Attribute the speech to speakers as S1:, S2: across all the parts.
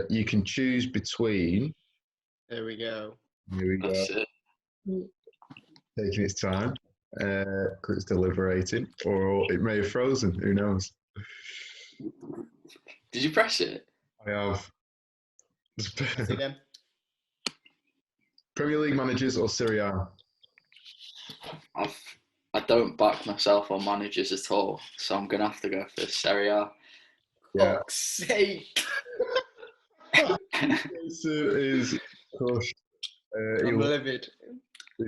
S1: you can choose between.
S2: There we go.
S1: Here we go.
S3: That's it.
S1: Taking its time because it's deliberating, or it may have frozen. Who knows?
S3: Did you press it?
S1: I have.
S2: See them?
S1: Premier League managers or Serie A?
S3: I don't back myself on managers at all, so I'm gonna have to go for Serie A.
S1: Yeah.
S2: Fuck's sake.
S1: Jason is crushed.
S2: I'm livid.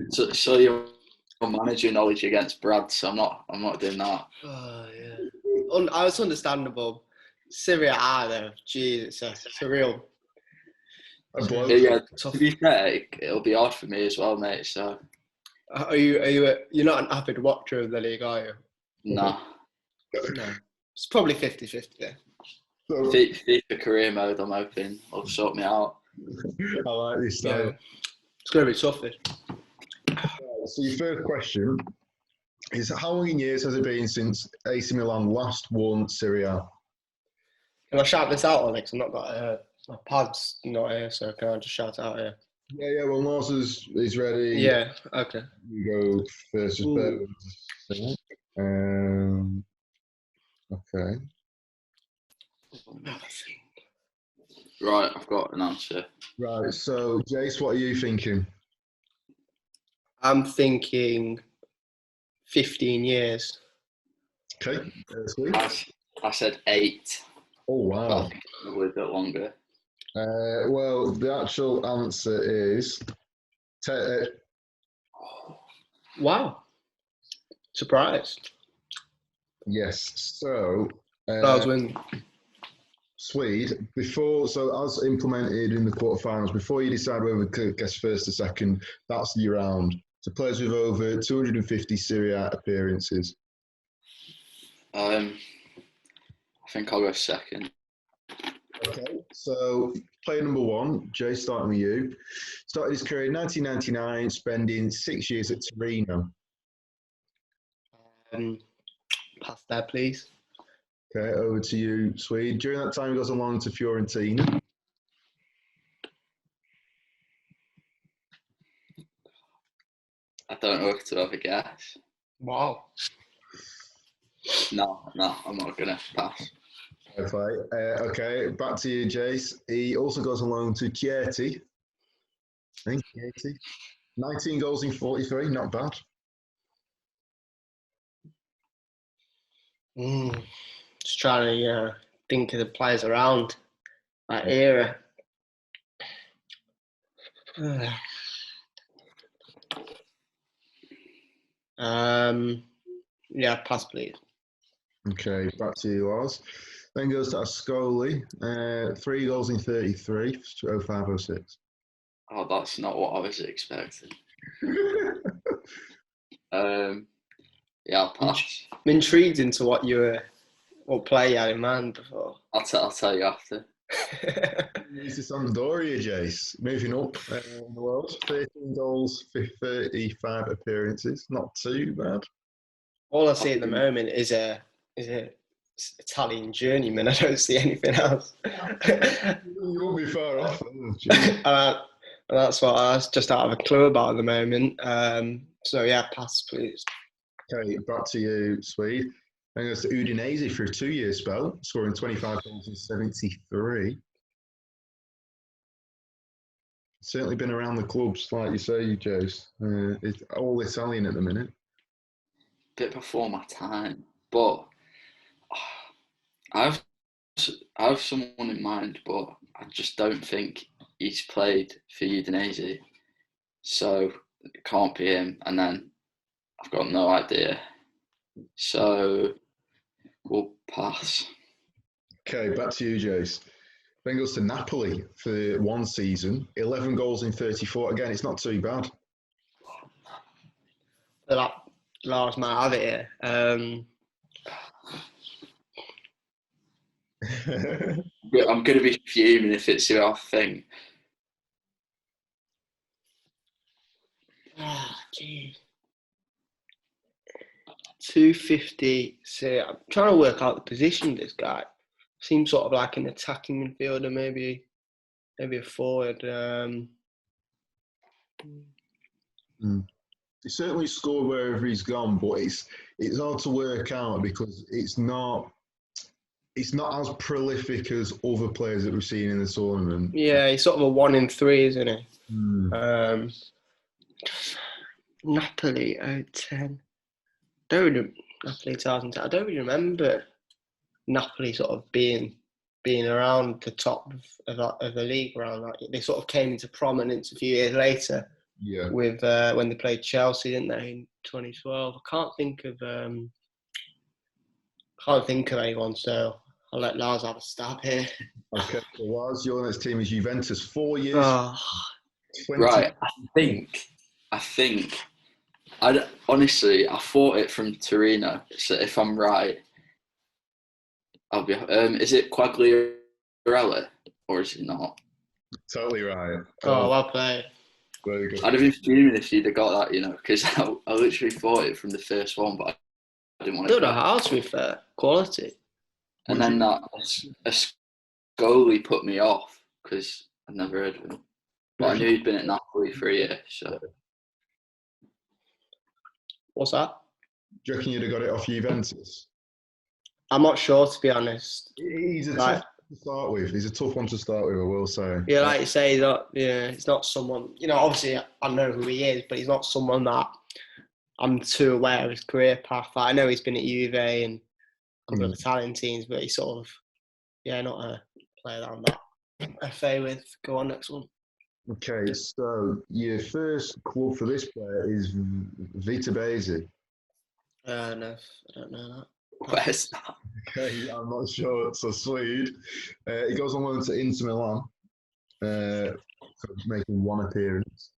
S3: So your manager knowledge against Brad, so I'm not doing that.
S2: Oh, yeah. It's understandable. Serie A, though. Jeez, it's a real...
S3: Yeah, to be fair, it'll be hard for me as well, mate, so...
S2: You're not an avid watcher of the league, are you?
S3: Nah.
S2: No. It's probably 50-50 there.
S3: FIFA career mode, I'm hoping, will sort me out.
S1: I like this style.
S2: Yeah. It's going to be tough, this.
S1: So your first question is, how long in years has it been since AC Milan last won Serie A?
S2: Can I shout this out, Alex? I've not got my pad's not here, so can I just shout it out here?
S1: Yeah, well, Lars is ready.
S2: Yeah, okay.
S1: You go first. Okay.
S3: Right, I've got an answer.
S1: Right, so Jace, what are you thinking?
S2: I'm thinking 15 years.
S1: Okay.
S3: I said 8.
S1: Oh, wow.
S3: I think it's a little bit longer.
S1: Well, the actual answer is...
S2: Wow. Surprised.
S1: Yes, so...
S2: I was winning.
S1: Swede, as implemented in the quarterfinals, before you decide whether to guess first or second, that's your round. So players with over 250 Serie A appearances.
S3: I think I'll go second.
S1: Okay, so player number 1, Jay, starting with you. Started his career in 1999, spending 6 years at Torino.
S2: Pass that, please.
S1: Okay, over to you, Swede. During that time, he goes along to Fiorentina.
S3: I don't know if to have a guess.
S2: Wow.
S3: No, I'm not going to pass.
S1: Okay, back to you, Jace. He also goes along to Chieti. I think Chieti. 19 goals in 43, not bad.
S2: Just trying to think of the players around that era. Yeah, pass, please.
S1: Okay, back to you, Lars. Then goes to Ascoli. 3 goals in 33, 05-06.
S3: Oh, that's not what I was expecting. Yeah, I'll pass.
S2: I'm intrigued into what play you had in mind before.
S3: I'll tell you after.
S1: He's to Sampdoria, Jace. Moving up in the world. 13 goals, 35 appearances. Not too bad.
S2: All I see at the moment is a Italian journeyman. I don't see anything else.
S1: You won't be far off.
S2: That's what I was just out of a clue about at the moment. So yeah, pass, please.
S1: Okay, back to you, Swede. Then goes to Udinese for a 2-year spell, scoring 25 goals in 73. Certainly been around the clubs, like you say, Jace. It's all Italian at the minute.
S3: Bit before my time, but I have someone in mind, but I just don't think he's played for Udinese, so it can't be him. And then I've got no idea, so we'll pass.
S1: Okay, back to you, Jace. Then goes to Napoli for 1 season, 11 goals in 34. Again, it's not too bad.
S2: Lars might have it here.
S3: I'm going to be fuming if it's who I think.
S2: Jeez. 250. So I'm trying to work out the position of this guy. Seems sort of like an attacking midfielder, maybe. maybe a forward.
S1: He certainly scored wherever he's gone, but it's hard to work out because it's not as prolific as other players that we've seen in the tournament.
S2: Yeah, he's sort of a 1 in 3, isn't he? Napoli 010. Napoli 2010. I don't really remember Napoli sort of being around the top of the league around that. They sort of came into prominence a few years later.
S1: Yeah.
S2: With when they played Chelsea, didn't they, in 2012? I can't think of anyone, so I'll let Lars have a stab here.
S1: Okay, so Lars, your next team is Juventus. 4 years.
S2: Oh.
S1: 20.
S3: Right, I think. Honestly, I thought it from Torino. So if I'm right, I'll be. Is it Quagliarella or is it not?
S1: Totally right.
S2: Oh, well played.
S1: Very good.
S3: I'd have been fuming if you'd have got that, because I literally thought it from the first one, but I didn't want to.
S2: I don't know how, to be fair. Quality.
S3: And then that Scully put me off because I'd never heard of him. But I knew he'd been at Napoli for a year, so.
S2: What's that?
S1: Do you reckon you'd have got it off Juventus?
S2: I'm not sure, to be honest.
S1: He's a tough one to start with. He's a tough one to start with, I will say.
S2: Yeah, like you say, he's not someone, obviously I know who he is, but he's not someone that I'm too aware of his career path. I know he's been at Juve and a couple of Italian teams, but he's sort of, not a player that I'm that FA with. Go on, next one.
S1: Okay, so your first club for this player is Vita Basi.
S2: No, I don't know that.
S3: Where's that?
S1: Okay, I'm not sure. So Swede. He goes on loan to Inter Milan, making one appearance.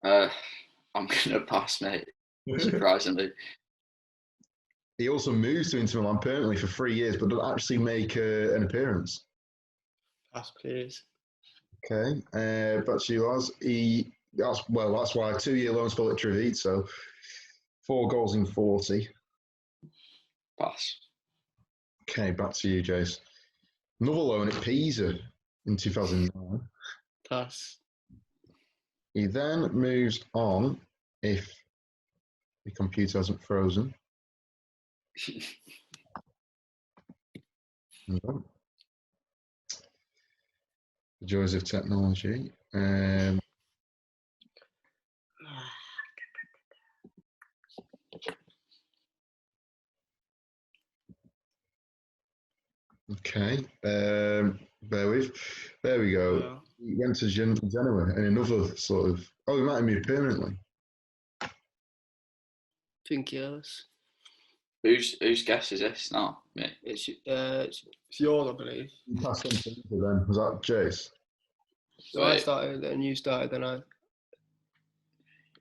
S3: I'm gonna pass, mate. Surprisingly.
S1: He also moves to Inter Milan permanently for 3 years, but doesn't actually make an appearance.
S2: Pass, please.
S1: Okay, back to you, Lars. That's why 2-year loan spell at Treviso, 4 goals in 40.
S3: Pass.
S1: Okay, back to you, Jace. Another loan at Pisa in 2009.
S2: Pass.
S1: He then moves on, if the computer hasn't frozen. The joys of technology. Okay, bear with. There we go.
S2: Yeah.
S1: He went to Genoa and another sort of. Oh, he might have moved permanently.
S2: Think yes.
S3: Whose guess is this? No, me.
S2: It's yours, I believe.
S1: You passed on to Inter then. Was that Jace?
S2: So I started, then you started, then I.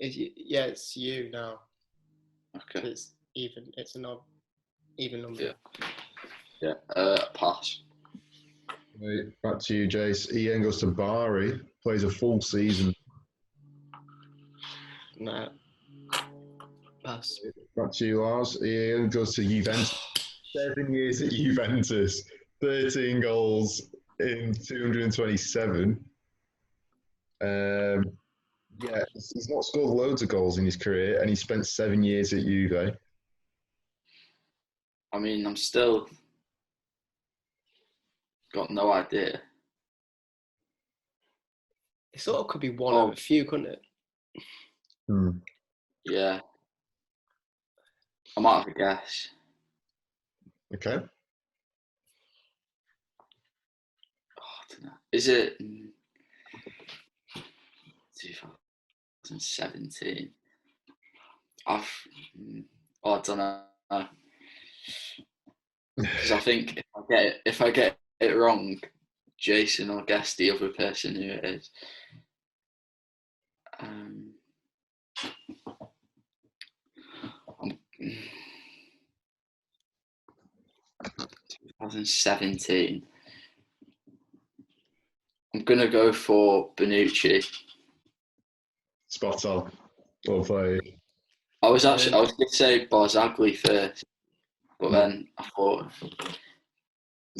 S2: It's you now.
S3: Okay.
S2: It's even. It's an even number.
S3: Yeah. Pass.
S1: Right, back to you, Jace. He then goes to Bari, plays a full season.
S2: No. Pass.
S1: Back to you, Lars. He then goes to Juventus. 7 years at Juventus, 13 goals in 227. He's not scored loads of goals in his career, and he spent 7 years at Juve.
S3: I mean, I'm still got no idea.
S2: It sort of could be one of a few, couldn't it?
S3: Yeah. I might have a guess.
S1: Okay.
S3: I don't know. Is it 2017? I don't know. Because I think if I get it wrong, Jason will guess the other person who it is. 2017. I'm gonna go for Bonucci.
S1: Spot on. Well played.
S3: I was going to say Barzagli first, but then I thought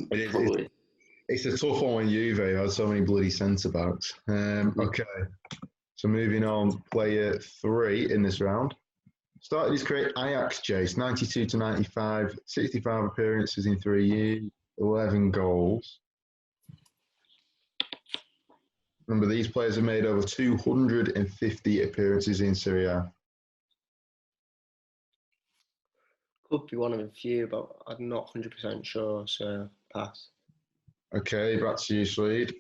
S3: probably.
S1: It's a tough one when Juve has so many bloody centre-backs. Okay, so moving on, player 3 in this round. Started his career at Ajax, Jace, 92 to 95, 65 appearances in 3 years, 11 goals. Remember, these players have made over 250 appearances in Serie A.
S2: Could be one of a few, but I'm not 100% sure, so pass.
S1: Okay, back to you, Swede.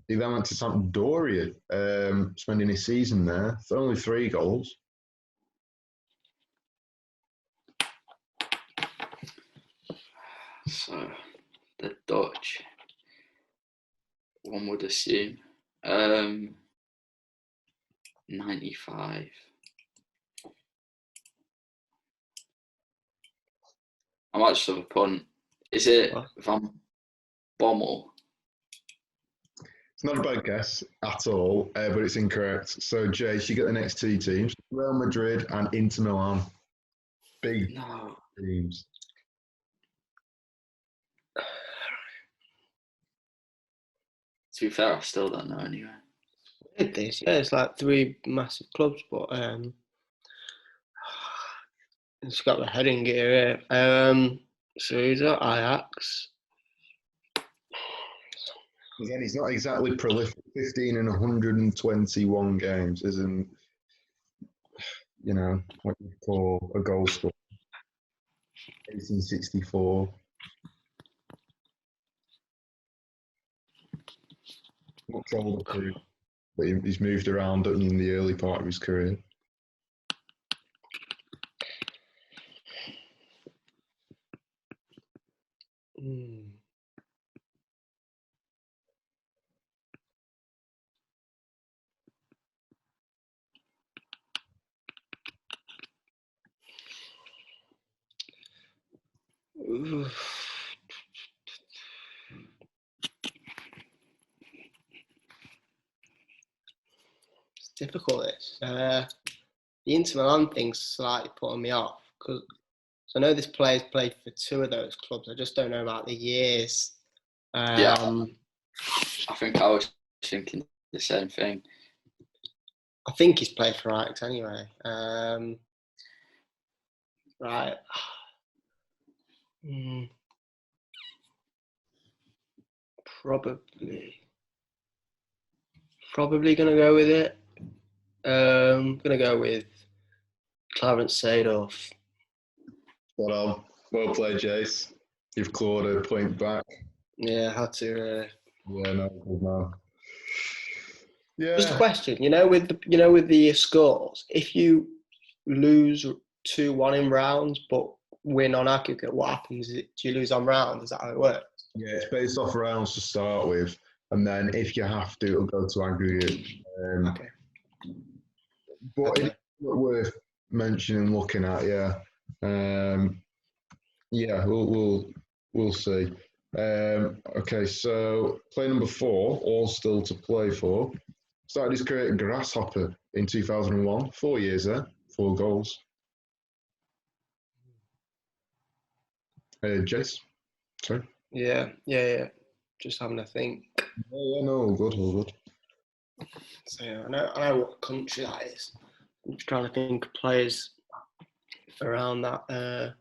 S1: He then went to Sampdoria, spending his season there. So only 3 goals.
S3: So, the Dutch, one would assume. 95. I might just have a punt. Is it Van Bommel?
S1: It's not a bad guess at all, but it's incorrect. So, Jace, you get the next 2 teams, Real Madrid and Inter Milan. Big teams.
S3: To be fair, I still don't know anyway.
S2: It's like 3 massive clubs, but it's got the heading gear here. So he's at Ajax.
S1: Again, he's not exactly prolific. 15 in 121 games isn't, what you call a goal scorer. 1864. Much older too, but he's moved around in the early part of his career.
S2: It's difficult. The Inter Milan thing's slightly putting me off because I know this player's played for 2 of those clubs. I just don't know about the years.
S3: Yeah, I think I was thinking the same thing.
S2: I think he's played for Ajax anyway. Right. Probably going to go with it. Going to go with Clarence Seedorf.
S1: Well played, Jace. You've clawed a point back.
S2: Yeah, I had to.
S1: Yeah, no, good man. Yeah.
S2: Just a question, with the scores, if you lose 2-1 in rounds but win on aggregate, what happens? Do you lose on rounds? Is that how it works?
S1: Yeah, it's based off rounds to start with, and then if you have to, it'll go to aggregate.
S2: Okay.
S1: But it's worth mentioning, looking at, yeah. Yeah, we'll see. Okay, so play number 4, all still to play for. Started his career at Grasshopper in 2001. 4 years there, 4 goals. Jess? Sorry?
S2: Yeah. Just having a think.
S1: Yeah, no, all good.
S2: So yeah, I know what country that is. I'm just trying to think of players around that.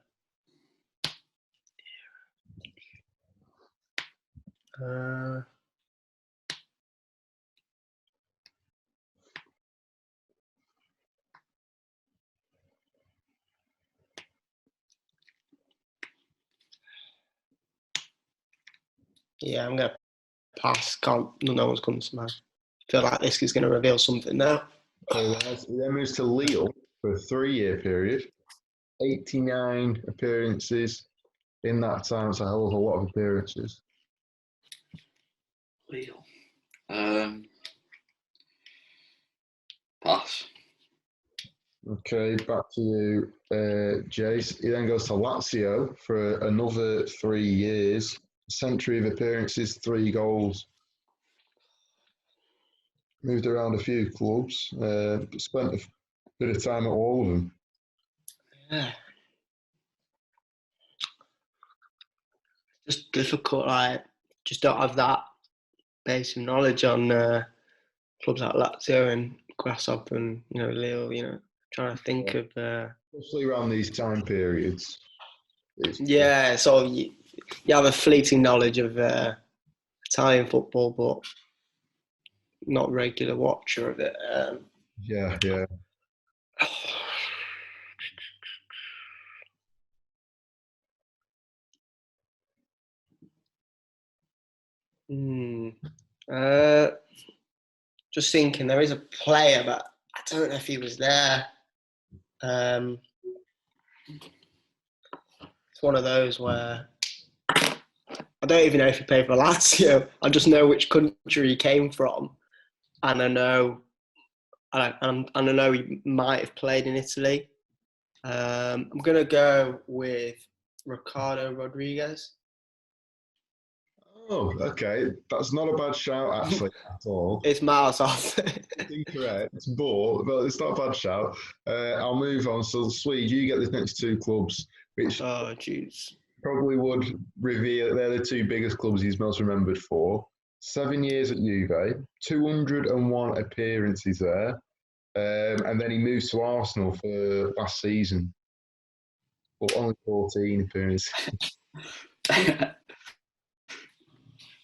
S2: Yeah, I'm gonna pass. No one's come to mind. I feel like this is going to reveal something now.
S1: Okay, he then moves to Lille for a 3-year period. 89 appearances in that time. It's a hell of a lot of appearances.
S3: Lille. Pass.
S1: Okay, back to you, Jace. He then goes to Lazio for another 3 years. Century of appearances, 3 goals. Moved around a few clubs, but spent a bit of time at all of them.
S2: Yeah. Just difficult, right? just don't have that base of knowledge on clubs like Lazio and Grasshopper and Lille. Trying to think of.
S1: Especially around these time periods.
S2: Yeah, so you have a fleeting knowledge of Italian football, but not regular watcher of it.
S1: Yeah.
S2: Just thinking, there is a player, but I don't know if he was there. It's one of those where I don't even know if he played for Lazio. I just know which country he came from, and I know he might have played in Italy. I'm gonna go with Ricardo Rodriguez.
S1: Oh, okay. That's not a bad shout, actually, at all.
S2: It's miles off.
S1: It's incorrect, but it's not a bad shout. I'll move on. So, Swede, you get the next two clubs, which
S2: Oh, jeez.
S1: probably would reveal they're the two biggest clubs he's most remembered for. 7 years at Juve, 201 appearances there, and then he moves to Arsenal for last season. But only 14 appearances.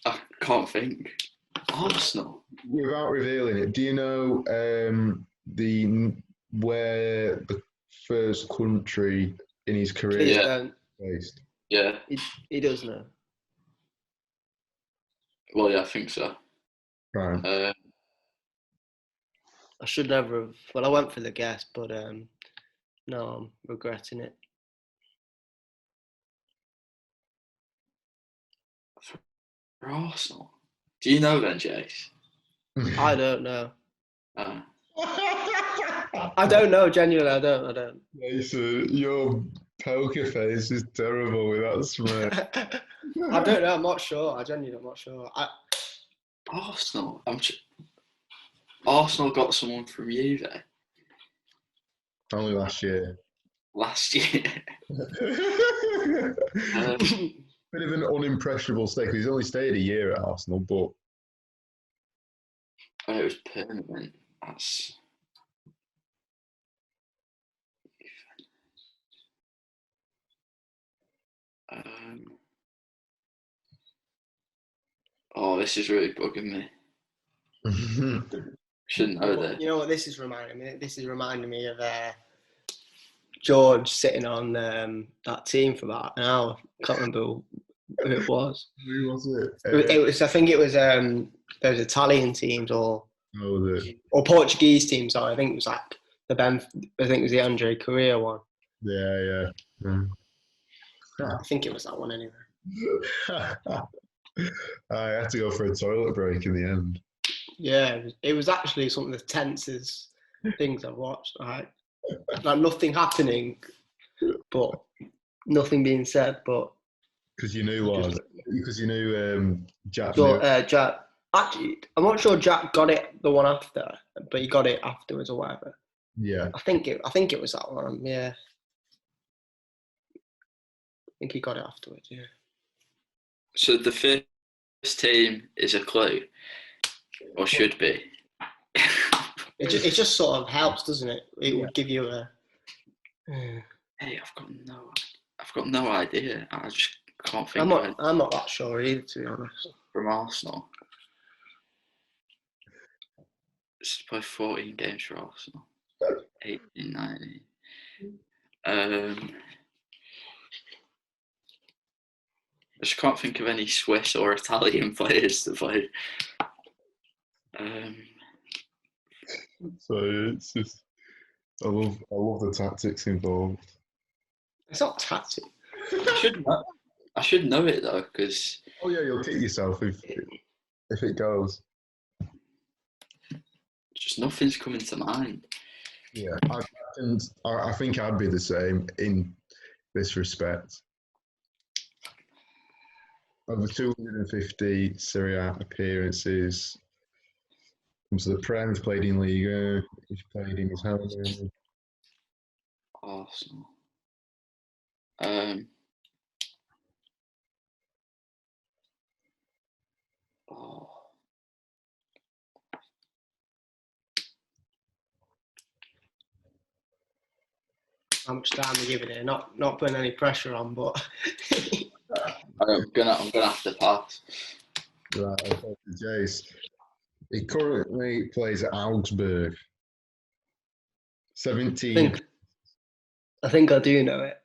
S3: I can't think. Arsenal.
S1: Without revealing it, do you know where the first country in his career
S2: Please
S1: is
S2: don't.
S1: based?
S3: Yeah.
S2: He does know.
S3: Well, yeah, I think so.
S1: Right.
S2: I should never have. Well, I went for the guess, but no, I'm regretting it.
S3: For Arsenal. Do you know then, Jace?
S2: I don't know.
S3: Uh,
S2: I don't know. Genuinely, I don't.
S1: Jason, your poker face is terrible with that smirk.
S2: I don't know. I'm not sure. I genuinely am not sure.
S3: Arsenal. Arsenal got someone from Juve
S1: Only last year.
S3: last year.
S1: Bit of an unimpressionable stake. He's only stayed a year at Arsenal, but
S3: It was permanent. That's. This is really bugging me. Shouldn't know that.
S2: You know what this is reminding me? This is reminding me of George sitting on that team for about an hour. Can't remember who it was.
S1: Who was it?
S2: It was. I think it was those Italian teams or Portuguese teams. Sorry, I think it was like I think it was the Andre Correa one.
S1: Yeah.
S2: I think it was that one anyway.
S1: I had to go for a toilet break in the end.
S2: Yeah, it was actually some of the tensest things I've watched. Right, like nothing happening, but nothing being said. But
S1: because you knew Lars, because you knew Jack.
S2: So Jack, actually, I'm not sure Jack got it the one after, but he got it afterwards or whatever.
S1: Yeah,
S2: I think it was that one. Yeah, I think he got it afterwards. Yeah.
S3: So the first team is a clue, or should be.
S2: It just sort of helps, doesn't it? It would give you a.
S3: Hey, I've got no idea. I just can't think.
S2: I'm not that sure either, to be honest.
S3: From Arsenal, it's played 14 games for Arsenal. 18, 19. I just can't think of any Swiss or Italian players to play.
S1: So it's just, I love the tactics involved.
S2: It's not tactic.
S3: I should know it though, because.
S1: Oh yeah, you'll kick yourself if it goes.
S3: Just nothing's coming to mind.
S1: Yeah, I think I'd be the same in this respect. Over 250 Serie A appearances. Comes to the Prem, he's played in Liga, he's played in his home.
S3: Arsenal.
S2: how much time we're giving it. Not putting any pressure on, but
S3: I'm gonna have to pass.
S1: Right, okay, Jace. He currently plays at Augsburg. 17.
S2: I think I do know it.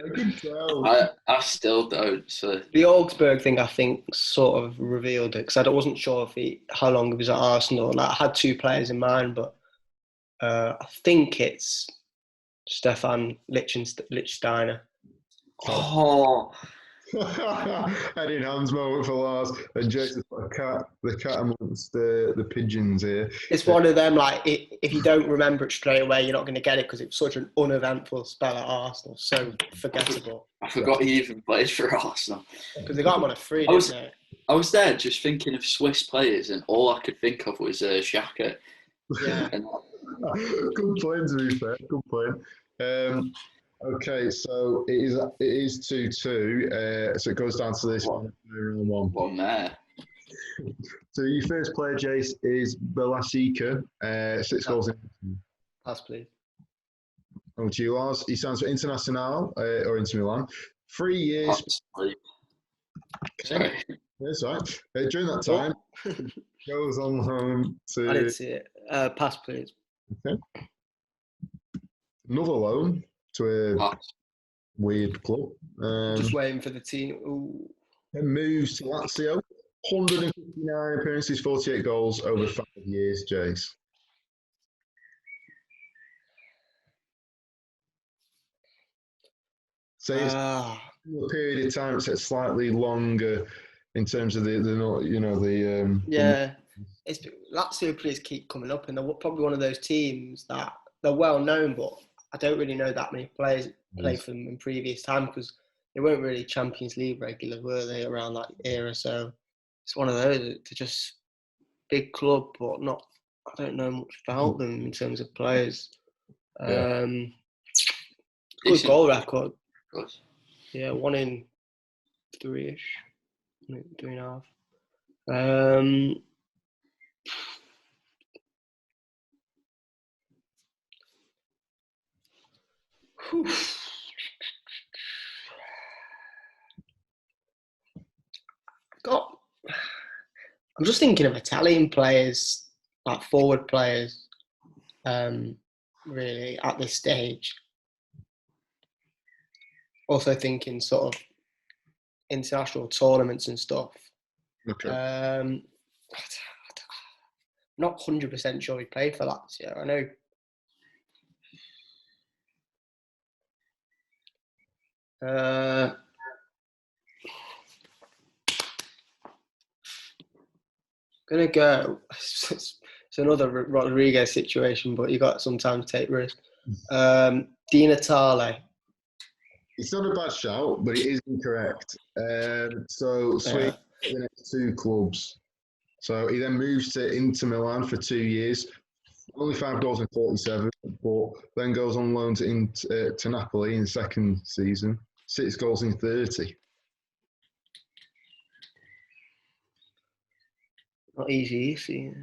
S1: I can tell.
S3: I still don't. So
S2: The Augsburg thing, I think, sort of revealed it, because I wasn't sure how long he was at Arsenal. And I had 2 players in mind, but I think it's Stephan Lichtsteiner.
S3: oh,
S1: Head in hands moment for Lars. And Jason's got the cat amongst the pigeons here.
S2: It's one of them, like, if you don't remember it straight away, you're not going to get it, because it's such an uneventful spell at Arsenal. So forgettable.
S3: I forgot he even played for Arsenal.
S2: Because they got him on a free, didn't they?
S3: I was there just thinking of Swiss players, and all I could think of was Xhaka.
S2: Yeah.
S1: Good point, to be fair. Good point. Okay, so it is 2-2. So it goes down to this one.
S3: One there.
S1: So your first player, Jace, is Belasika. 6 goals in.
S2: Pass, please.
S1: Oh, to you, Lars. He signs for Internazionale or Inter Milan. 3 years.
S3: Okay. Sorry.
S1: That's right. During that time, goes on home to.
S2: I didn't see it. Pass, please.
S1: Okay. Another loan to a weird club.
S2: Just waiting for the team. Ooh.
S1: Then moves to Lazio. 159 appearances, 48 goals over 5 years, Jace. So it's a period of time. It's slightly longer in terms of the
S2: yeah. It's Lazio players keep coming up, and they're probably one of those teams that they're well known, but I don't really know that many players play for them in previous time, because they weren't really Champions League regulars, were they, around that era? So it's one of those. They're just big club, but not. I don't know much about them in terms of players. Good goal record. Yeah, 1 in 3-ish, 3.5. I'm just thinking of Italian players, like forward players, really, at this stage. Also thinking sort of international tournaments and stuff.
S1: Okay.
S2: I'm not 100% sure he played for Lazio. I know. Gonna go. It's another Rodriguez situation, but you got to sometimes take risks. Di Natale.
S1: It's not a bad shout, but it is incorrect. So Sweden the next 2 clubs. So he then moves to Inter Milan for 2 years. Only 5 goals in 47, but then goes on loan to Napoli in the second season. 6 goals in 30.
S2: Not easy.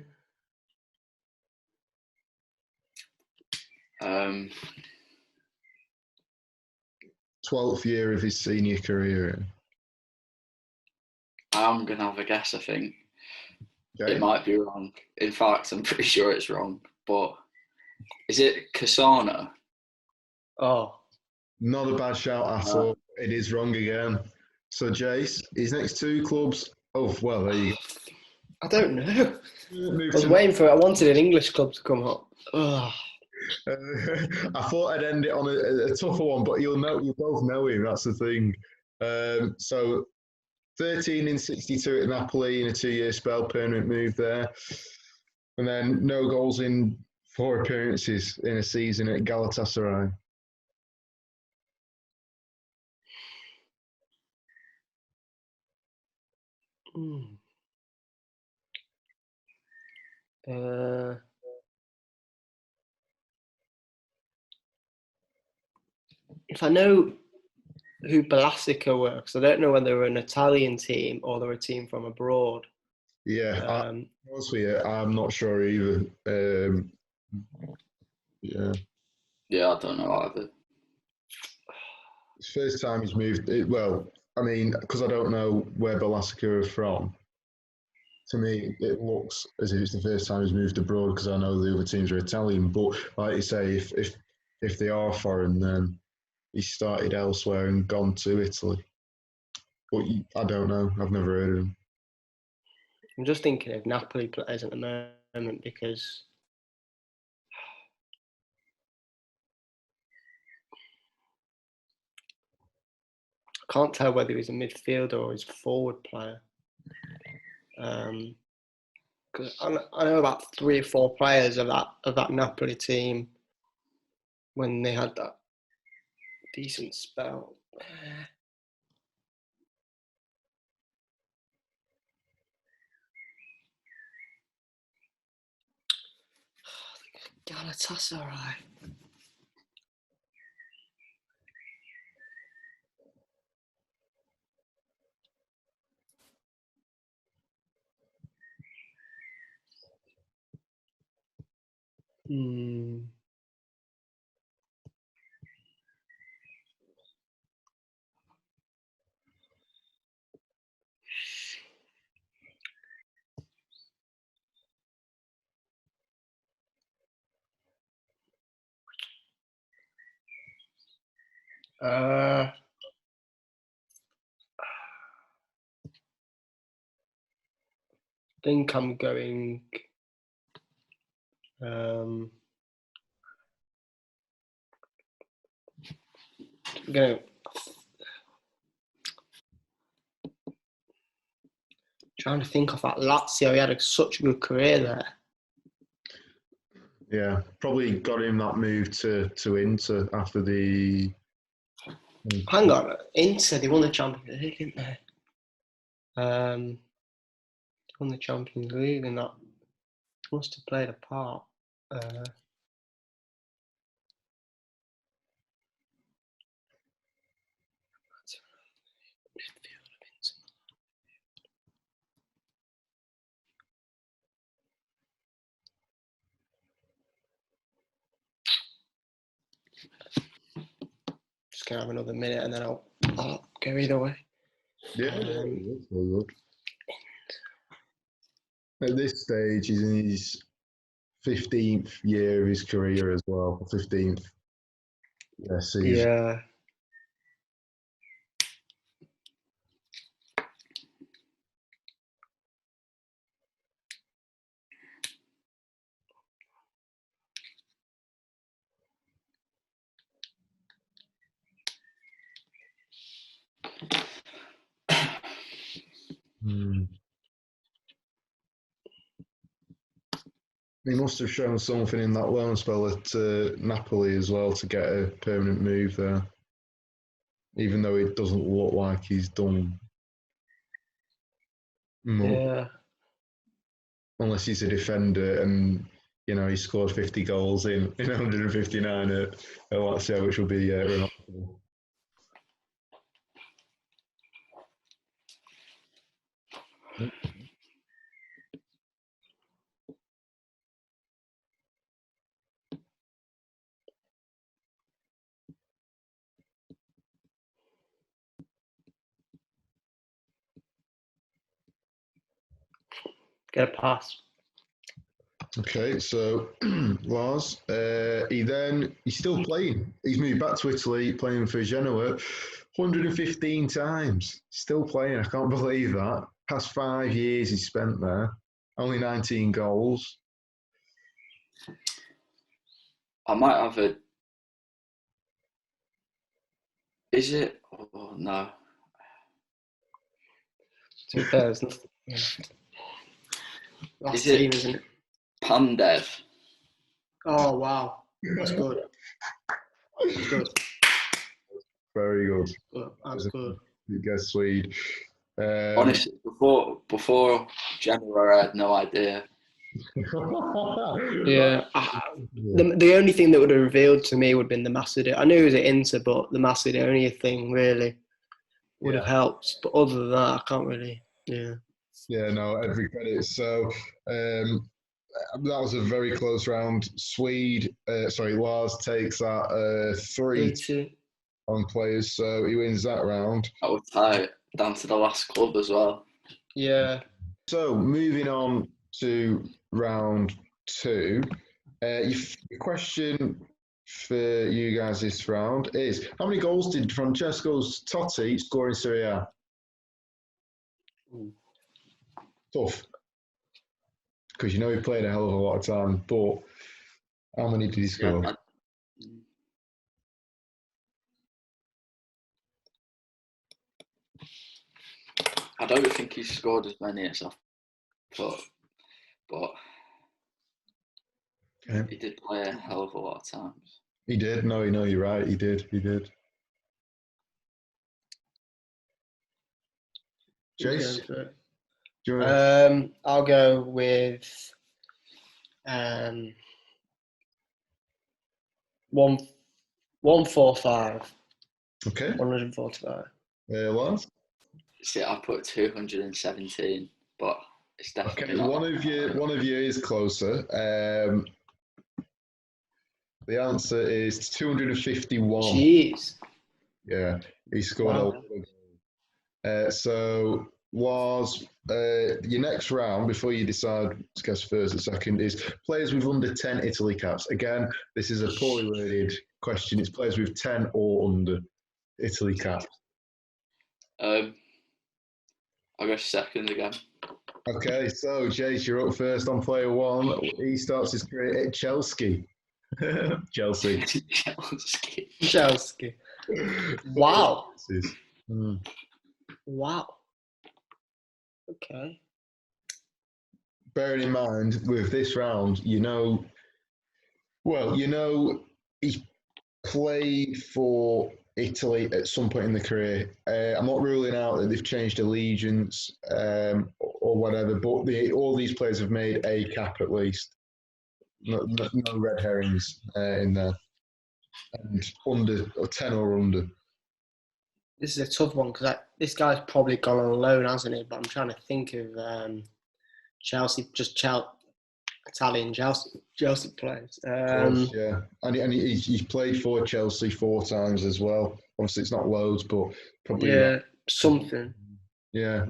S1: 12th year of his senior career.
S3: I'm going to have a guess, I think.
S1: Okay.
S3: It might be wrong. In fact, I'm pretty sure it's wrong. But is it Cassano?
S2: Oh.
S1: Not a bad shout at all. It is wrong again. So, Jace, his next 2 clubs. Oh, well, there you go.
S2: I don't know. I was waiting for it. I wanted an English club to come up.
S1: I thought I'd end it on a tougher one, but you both know him. That's the thing. So 13 in 62 at Napoli in a 2-year spell, permanent move there, and then no goals in 4 appearances in a season at Galatasaray.
S2: If I know who Belasika were, because I don't know whether they're an Italian team or they're a team from abroad.
S1: Yeah, honestly, I'm not sure either. Yeah.
S3: Yeah, I don't know either.
S1: It's the first time he's moved. Because I don't know where Belasika are from. To me, it looks as if it's the first time he's moved abroad because I know the other teams are Italian. But like you say, if they are foreign, then he started elsewhere and gone to Italy. But I don't know. I've never heard of him.
S2: I'm just thinking of Napoli players at the moment because I can't tell whether he's a midfielder or he's a forward player. Because I know about 3 or 4 players of that Napoli team when they had that decent spell. Galatasaray. I think I'm going. I'm going. Trying to think of that Lazio. He had such a good career there.
S1: Yeah, probably got him that move to Inter after the.
S2: Hang on, Inter, they won the Champions League, didn't they? Won the Champions League, and that must have played a part. Just gonna have another minute, and then I'll go either way.
S1: Yeah, that's very good. At this stage, he's in his 15th year of his career as well. 15th. Season.
S2: Yeah.
S1: He must have shown something in that loan spell at Napoli as well to get a permanent move there. Even though it doesn't look like he's done much.
S2: Yeah.
S1: Unless he's a defender and, he scored 50 goals in 159 at Lazio, which will be remarkable.
S2: Get a pass.
S1: Okay, so Lars, he's still playing. He's moved back to Italy, playing for Genoa 115 times. Still playing. I can't believe that. Past 5 years he's spent there. Only 19 goals.
S3: I might have a. Is it? Oh, no.
S2: To be fair, it's nothing. Last team, isn't it?
S3: Pandev.
S2: Oh, wow. That's good. That's good.
S1: Very good.
S2: That's good.
S1: You guess Swede.
S3: Honestly, before January, I had no idea.
S2: Yeah. The only thing that would have revealed to me would have been the Macedonia. I knew it was at Inter, but the Macedonia thing really would have helped. But other than that, I can't really. Yeah.
S1: Yeah, no, every credit. So, That was a very close round. Lars takes that 3
S2: 3-2.
S1: on players, so he wins that round.
S3: I would tie it down to the last club as well.
S2: Yeah.
S1: So moving on to round 2. Your question for you guys this round is: how many goals did Francesco Totti score in Serie A? Tough, because you know he played a hell of a lot of time. But how many did he score?
S3: Yeah, I don't think he scored as many as I thought, but he did play a hell of a lot of times.
S1: He did. No, you're right. He did. Jace, do you want
S2: I'll go with 145.
S1: Okay.
S2: 145.
S1: Lars?
S3: See, I put 217, but it's definitely
S1: Okay.
S3: not.
S1: One of you is closer. The answer is 251.
S2: Jeez.
S1: Yeah, he scored a lot. So, Lars, your next round, before you decide to guess first or second, is players with under 10 Italy caps. Again, this is a poorly worded question. It's players with 10 or under Italy caps.
S3: I'll go second again.
S1: Okay, so Jace, you're up first on player 1. He starts his career at Chelsea. Chelsea.
S2: Chelsea. Wow.
S1: Mm.
S2: Wow. Okay.
S1: Bearing in mind, with this round, he played for Italy at some point in the career. I'm not ruling out that they've changed allegiance or whatever, but all these players have made a cap at least. No red herrings in there. And under, or 10 or under.
S2: This is a tough one because this guy's probably gone on loan, hasn't he? But I'm trying to think of Chelsea, Italian Chelsea players.
S1: Close, yeah, and he's played for Chelsea 4 times as well. Obviously, it's not loads, but probably
S2: something.
S1: Yeah.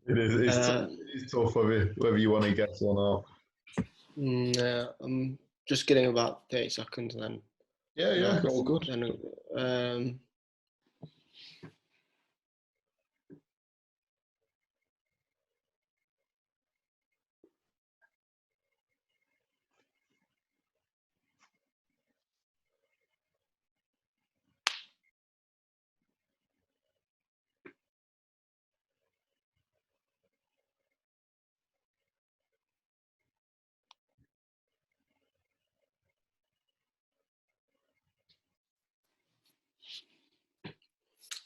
S1: It's tough whether you want to guess or not.
S2: No, I'm just getting about 30 seconds and then.
S1: Yeah, all good.
S2: Then,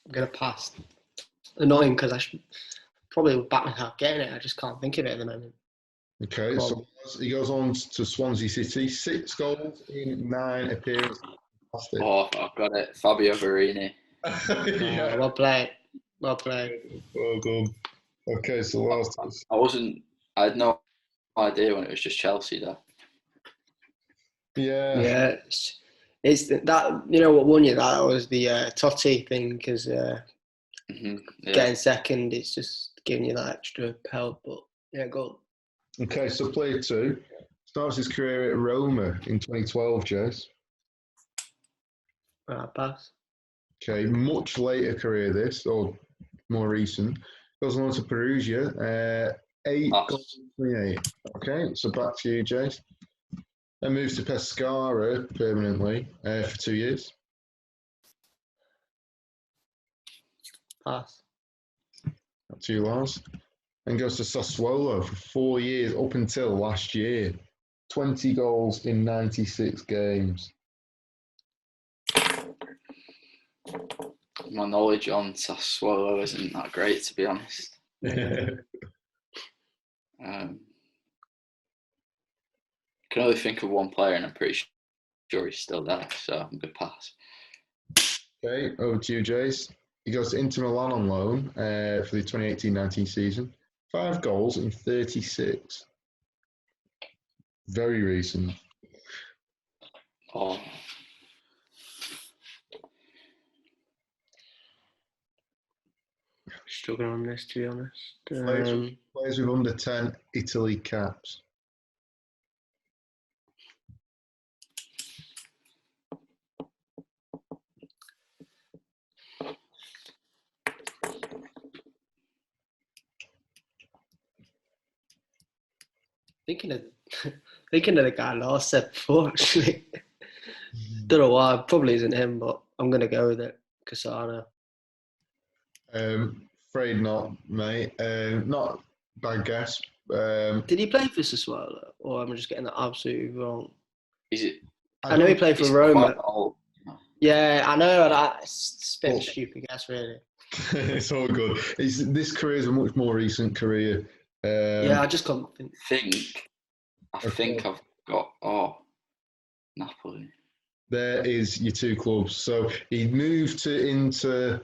S2: I'm going to pass. Annoying because I should probably back myself getting it. I just can't think of it at the moment.
S1: Okay, so he goes on to Swansea City. 6 goals in 9 appearances.
S3: Oh, I've got it. Fabio Verini.
S1: Yeah.
S2: Well played. Well
S1: done. Okay, so last.
S3: I had no idea when it was just Chelsea though.
S1: Yeah.
S2: Yeah. It's that, you know what won you that was the Totti thing, because getting second, it's just giving you that extra help. But yeah, go on.
S1: Okay, so player 2 starts his career at Roma in 2012, Jez.
S2: Pass.
S1: Okay, much later career this, or more recent. Goes on to Perugia, 8 goals, 28. Okay, so back to you, Jace. Then moves to Pescara permanently for 2 years.
S2: Pass.
S1: Back to you, Lars. Then goes to Sassuolo for 4 years up until last year. 20 goals in 96 games.
S3: My knowledge on Sassuolo isn't that great, to be honest. Can only think of one player, and I'm pretty sure he's still there, so I'm going to pass.
S1: Okay, over to you, Jace. He goes to Inter Milan on loan for the 2018-19 season. 5 goals in 36. Very recent.
S3: Oh.
S2: Struggling on this, to be honest.
S1: Players with under 10 Italy caps.
S2: Thinking of the guy Lars said before, actually. Don't know why. Probably isn't him, but I'm going to go with it. Cassano.
S1: Afraid not, mate. Not bad guess.
S2: Did he play for Sassuolo, or am I just getting that absolutely wrong?
S3: Is it?
S2: I know he played for Roma. Yeah, I know. That's a bit of a stupid guess, really.
S1: It's all good. This career is a much more recent career.
S2: Yeah, I just can't
S3: think. I think I've got Napoli.
S1: There is your 2 clubs. So he moved to Inter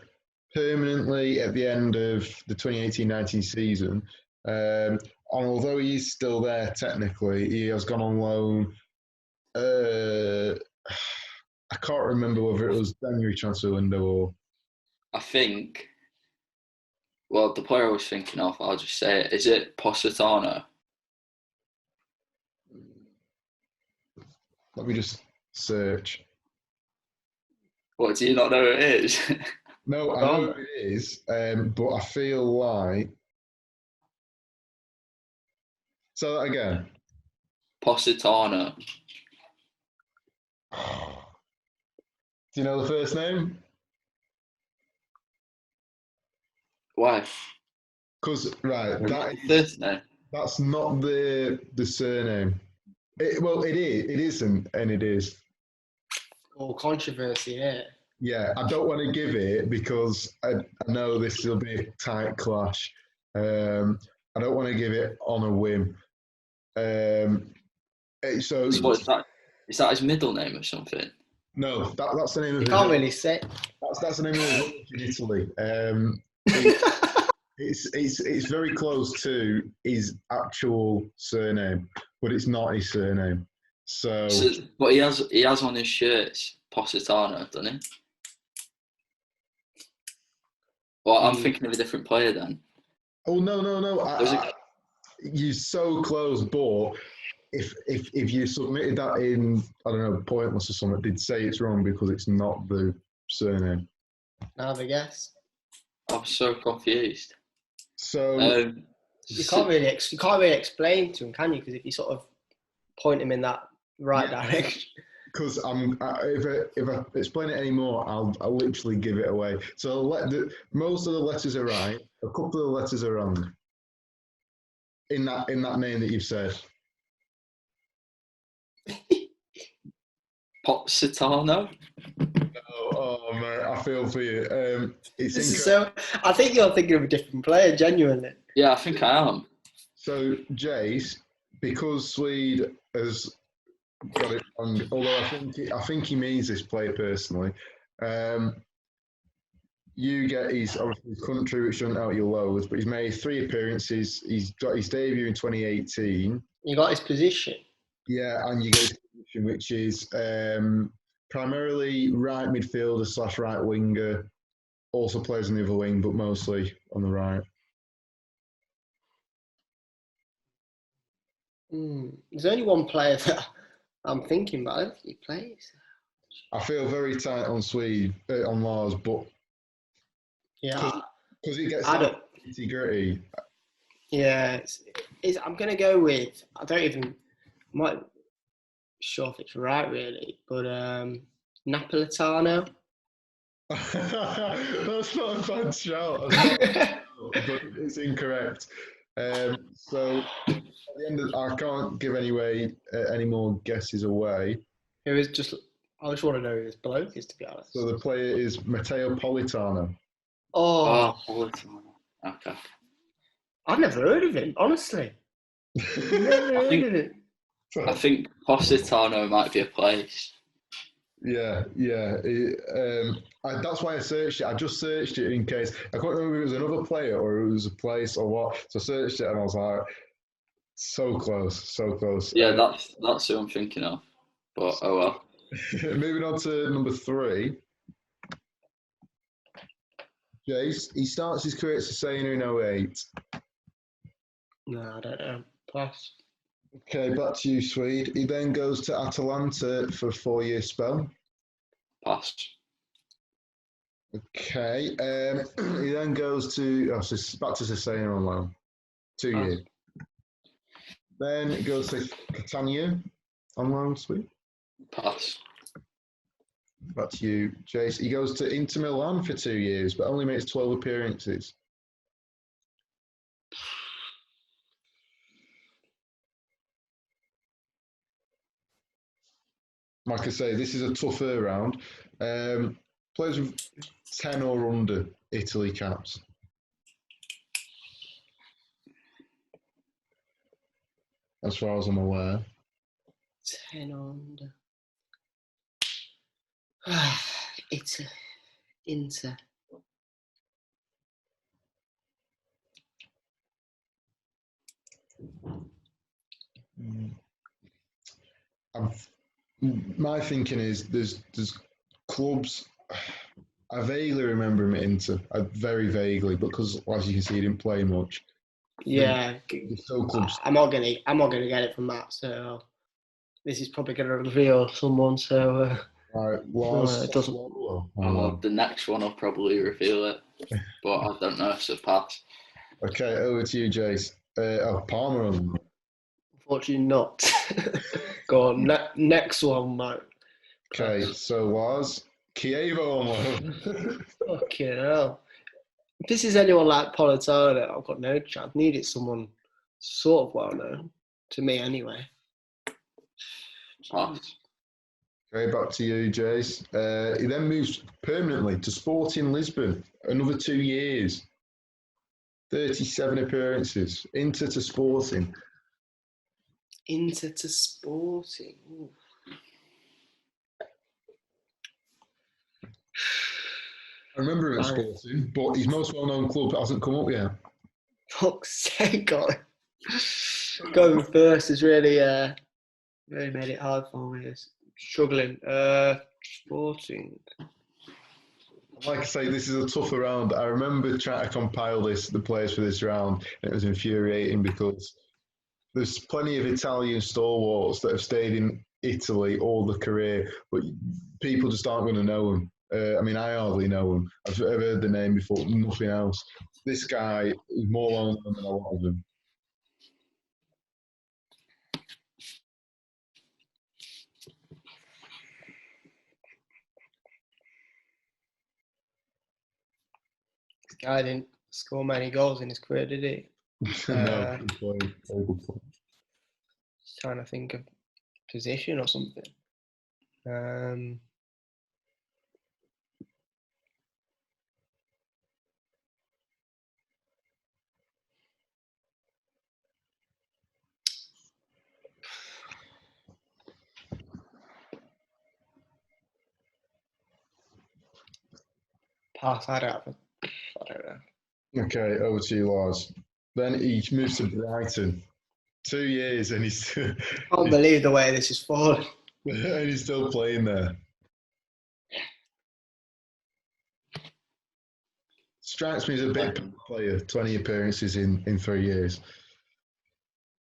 S1: permanently at the end of the 2018-19 season. And although he's still there technically, he has gone on loan. I can't remember whether it was January transfer window or.
S3: I think. Well, the player I was thinking of, I'll just say it. Is it Positano?
S1: Let me just search.
S3: What, do you not know who it is?
S1: No, I know who it is, but I feel like. So that again.
S3: Positano.
S1: Do you know the first name?
S3: Why?
S1: Because
S3: first name.
S1: That's not the surname. It isn't, and it is.
S2: Oh, controversy, yeah.
S1: Yeah, I don't want to give it because I know this will be a tight clash. I don't want to give it on a whim. So
S3: what is that? Is that his middle name or something?
S1: No, that's the name of.
S2: You can't really say.
S1: That's the name of the in Italy. It's very close to his actual surname, but it's not his surname. So
S3: but he has on his shirts Positano, doesn't he? Well, I'm thinking of a different player then.
S1: Oh no! You're so close, but if you submitted that in, I don't know, Pointless or something, they'd say it's wrong because it's not the surname.
S2: Now have a guess.
S3: I'm so confused.
S1: So
S2: you can't really explain to him, can you? Because if you sort of point him in that right direction.
S1: Because if I explain it anymore, I'll literally give it away. So most of the letters are right. A couple of the letters are wrong. In that name that you've said.
S3: Positano?
S1: Oh man, I feel for you.
S2: I think you're thinking of a different player, genuinely.
S3: Yeah, I think I am.
S1: So Jace, because Swede has got it wrong, although I think he means this player personally. You get his country, which doesn't out your loads, but he's made 3 appearances. He's got his debut in 2018.
S2: You got his position.
S1: Yeah, and you get his position, which is Primarily right midfielder / right winger. Also plays on the other wing, but mostly on the right.
S2: There's only one player that I'm thinking about. I don't think he plays.
S1: I feel very tight on on Lars, but
S2: Yeah,
S1: because it gets
S2: I don't.
S1: gritty.
S2: Yeah, I'm gonna go with. I don't even. I'm not sure if it's right really, but Napolitano.
S1: That's not a bad shout, but it's incorrect. So at the end, I can't give any more guesses away.
S2: It was just. I just want to know who this bloke is, to be honest.
S1: So the player is Matteo Politano.
S2: Oh,
S3: Okay.
S2: I've never heard of him, honestly. Never heard of him.
S3: I think Positano might be a place.
S1: Yeah. That's why I searched it. I just searched it in case. I can't remember if it was another player or it was a place or what. So I searched it and I was like, so close.
S3: Yeah, that's who I'm thinking of. But oh well.
S1: Moving on to number 3. Jace, he starts his career at Cesena in 08.
S2: No, I don't know. Pass.
S1: Okay, back to you, Swede. He then goes to Atalanta for a 4-year spell.
S3: Pass.
S1: Okay. He then goes to back to Cesena on loan. 2 years. Then it goes to Catania on loan, Swede.
S3: Pass.
S1: Back to you, Jace. He goes to Inter Milan for 2 years, but only makes 12 appearances. Like I say, this is a tougher round. Players with 10 or under Italy caps. As far as I'm aware.
S2: 10 under. It's Inter.
S1: My thinking is there's clubs. I vaguely remember him at Inter. Very vaguely, because as you can see, he didn't play much.
S2: Yeah,
S1: clubs.
S2: I'm not gonna get it from that. So this is probably gonna reveal someone. So
S1: right, Lars,
S2: it doesn't.
S3: The next one will probably reveal it, but I don't know. So pass.
S1: Okay, over to you, Jace. Palmer.
S2: Unfortunately, not. Go on, next one, mate.
S1: Okay, so Lars, Chievo on loan.
S2: Fucking hell. If this is anyone like Politano, I've got no chance. Needed someone sort of well known, to me anyway.
S3: Pass.
S1: Okay, back to you, Jace. He then moves permanently to Sporting Lisbon, another 2 years. 37 appearances. Inter to Sporting.
S2: Inter to Sporting. Ooh.
S1: I remember him at Sporting, but his most well-known club hasn't come up yet.
S2: Fuck's sake, God. Going first has really made it hard for me. It's struggling. Sporting.
S1: Like I say, this is a tougher round. I remember trying to compile the players for this round, and it was infuriating because there's plenty of Italian stalwarts that have stayed in Italy all their career, but people just aren't going to know them. I hardly know him. I've heard the name before, nothing else. This guy is more well-known than a lot of them.
S2: This guy didn't score many goals in his career, did he?
S1: No, good point. Very good point.
S2: Just trying to think of position or something. Pass. I don't know.
S1: Okay, over to you, Lars. Then he moves to Brighton. 2 years, and he's
S2: I can't believe the way this is falling.
S1: and he's still playing there. Strikes me as a big player. 20 appearances in 3 years.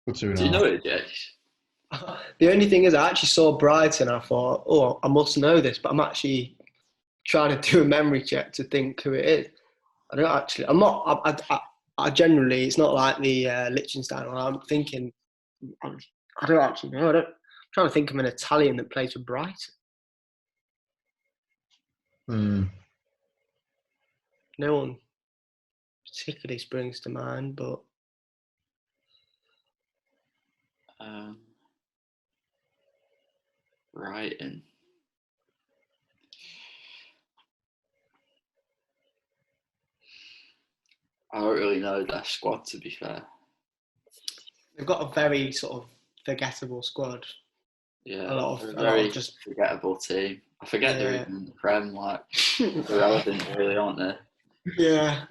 S1: Or 2.5.
S3: Do you know it, Jace?
S2: The only thing is, I actually saw Brighton. I thought, oh, I must know this, but I'm actually trying to do a memory check to think who it is. I don't actually. I'm not. I generally, it's not like the Lichtsteiner one. I'm thinking. I don't actually know. I'm trying to think of an Italian that plays for Brighton. No one particularly springs to mind, but
S3: Brighton. I don't really know their squad, to be fair.
S2: they've got a very sort of forgettable squad.
S3: Yeah,
S2: a lot
S3: they're
S2: of
S3: a very
S2: just
S3: forgettable team. I forget they're even in the Prem, like, they're relevant, really, aren't they?
S2: Yeah.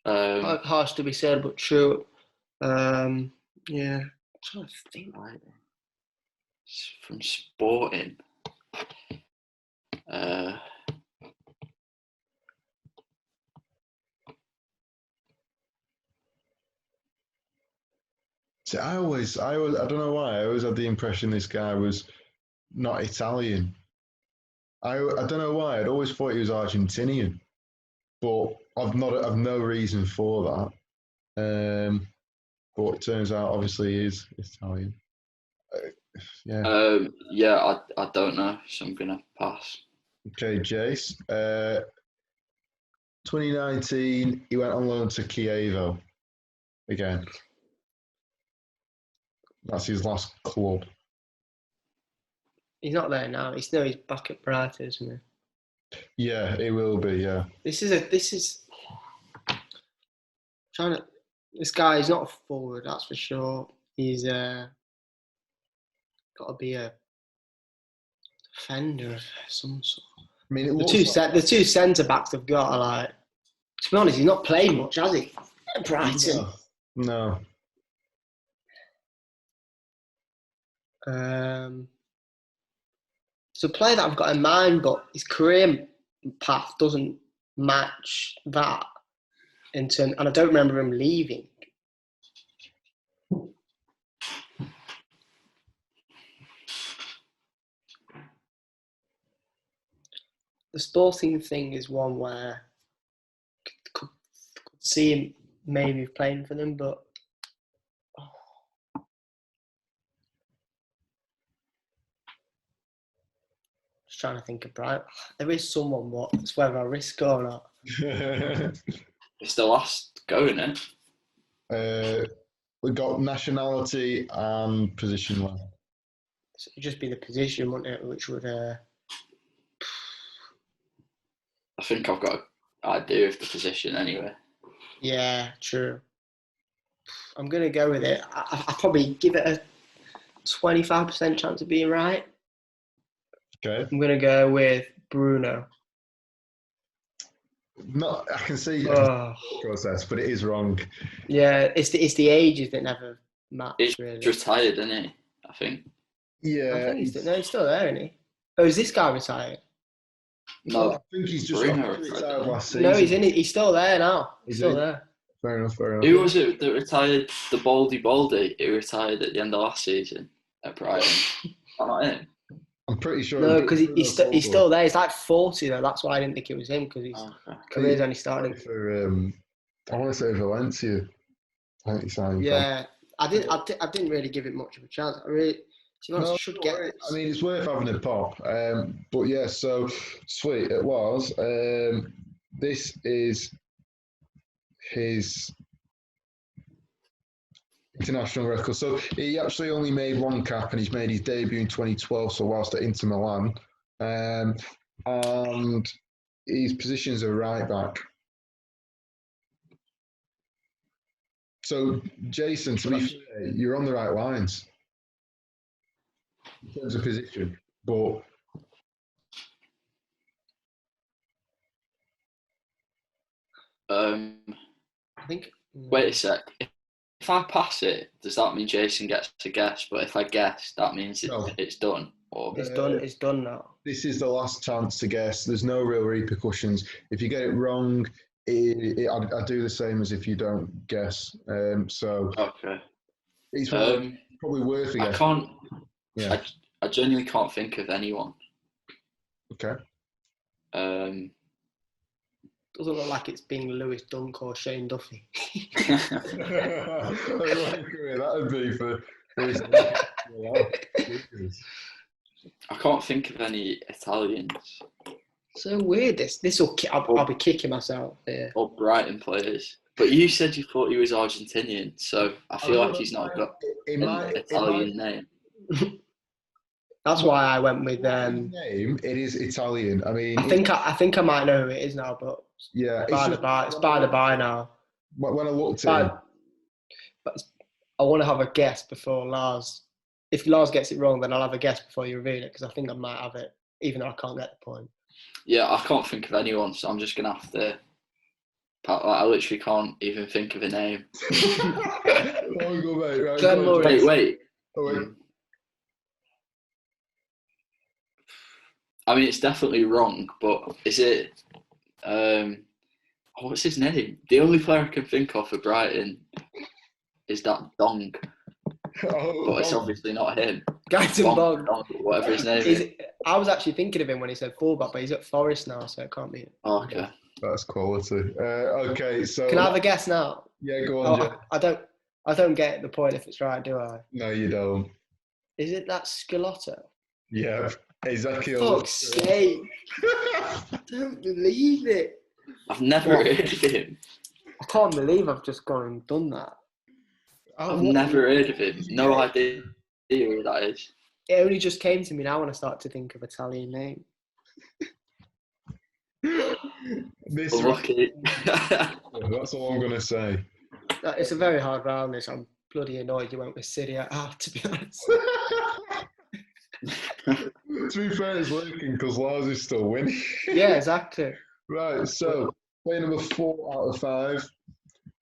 S2: Harsh to be said, but true. Yeah. I'm trying to think.
S3: Right. From Sporting.
S1: See, I don't know why. I always had the impression this guy was not Italian. I don't know why. I'd always thought he was Argentinian, but I've no reason for that. But it turns out, obviously, he is Italian.
S3: Yeah, I don't know, so I'm gonna pass.
S1: Okay, Jace. 2019, he went on loan to Chievo again. That's his last club.
S2: He's not there now. He's back at Brighton, isn't he?
S1: Yeah, he will be. Yeah.
S2: This is trying to. This guy is not a forward, that's for sure. He's got to be a defender of some sort.
S1: I mean,
S2: the two centre backs they've got are like. To be honest, he's not played much, has he? At Brighton.
S1: No.
S2: It's a player that I've got in mind, but his career path doesn't match that. And I don't remember him leaving. The Sporting thing is one where could see him maybe playing for them, but just trying to think of Brighton. There is someone, but it's whether I risk or not.
S3: It's the last go, isn't it?
S1: We got nationality and position left.
S2: So it'd just be the position, wouldn't it? Which would.
S3: I think I've got an idea of the position anyway.
S2: Yeah, true. I'm going to go with it. I'll probably give it a 25% chance of being right.
S1: Okay.
S2: I'm going to go with Bruno.
S1: No, I can see the process, but it is wrong.
S2: Yeah, it's the ages that never match.
S3: He's
S2: really
S3: retired, isn't he? I think.
S1: Yeah.
S2: I think he's still there, isn't he? Oh, is this guy retired?
S3: No,
S1: I think he's just retired last season.
S2: No, he's still there now. He's still there.
S1: Fair enough.
S3: Who was it that retired? The Baldy. He retired at the end of last season at Brighton. Not him.
S1: I'm pretty sure.
S2: No, because he's still there. He's like 40 though. That's why I didn't think it was him, because his career's only starting.
S1: For I want to say Valencia. I think he signed.
S2: Yeah, I didn't really give it much of a chance. I really. To be honest, I should get it.
S1: I mean, it's worth having a pop. But yeah, so sweet it was. This is his international record. So he actually only made one cap, and he's made his debut in 2012. So whilst at Inter Milan, and his position's a right back. So Jason, to be fair, you're on the right lines in terms of position, but
S2: I think.
S3: Wait a sec. If I pass it, does that mean Jason gets to guess? But if I guess, that means it's done. Or
S2: It's done now.
S1: This is the last chance to guess. There's no real repercussions. If you get it wrong, I do the same as if you don't guess. So
S3: Okay.
S1: it's probably worth a
S3: I
S1: guess.
S3: can't.
S1: Yeah.
S3: I genuinely can't think of anyone.
S1: Okay.
S2: Doesn't look like it's being Lewis Dunk or Shane Duffy.
S1: That would be for.
S3: I can't think of any Italians
S2: So weird. I'll be kicking myself here.
S3: or Brighton players. But you said you thought he was Argentinian, so I feel like he's not got an Italian name.
S2: That's why I went with
S1: name. It is Italian. I mean,
S2: I think I might know who it is now, but
S1: yeah,
S2: it's by the by now.
S1: When I looked at it,
S2: but I want to have a guess before Lars. If Lars gets it wrong, then I'll have a guess before you reveal it, because I think I might have it, even though I can't get the point.
S3: Yeah, I can't think of anyone, so I'm just gonna have to. I literally can't even think of a name. Wait. I mean, it's definitely wrong, but is it? What's his name? The only player I can think of for Brighton is that Dong. But it's obviously not him.
S2: Guyton Bong.
S3: Whatever his name is.
S2: I was actually thinking of him when he said fullback, but he's at Forest now, so it can't be.
S3: Okay.
S1: That's quality. Okay, so
S2: can I have a guess now?
S1: Yeah, go on.
S2: I don't get the point if it's right, do I?
S1: No, you don't.
S2: Is it that Scalotto?
S1: Yeah, exactly.
S2: Fuck's sake! I don't believe it.
S3: I've never heard of him.
S2: I can't believe I've just gone and done that.
S3: I've never heard of him. No idea who that is.
S2: It only just came to me now when I started to think of Italian name.
S3: Lucky.
S1: That's all I'm going to say.
S2: It's a very hard round, this. I'm bloody annoyed you went with Syria. To be honest.
S1: To be fair, it's working because Lars is still winning.
S2: Yeah, exactly.
S1: Right, so player number 4 out of 5.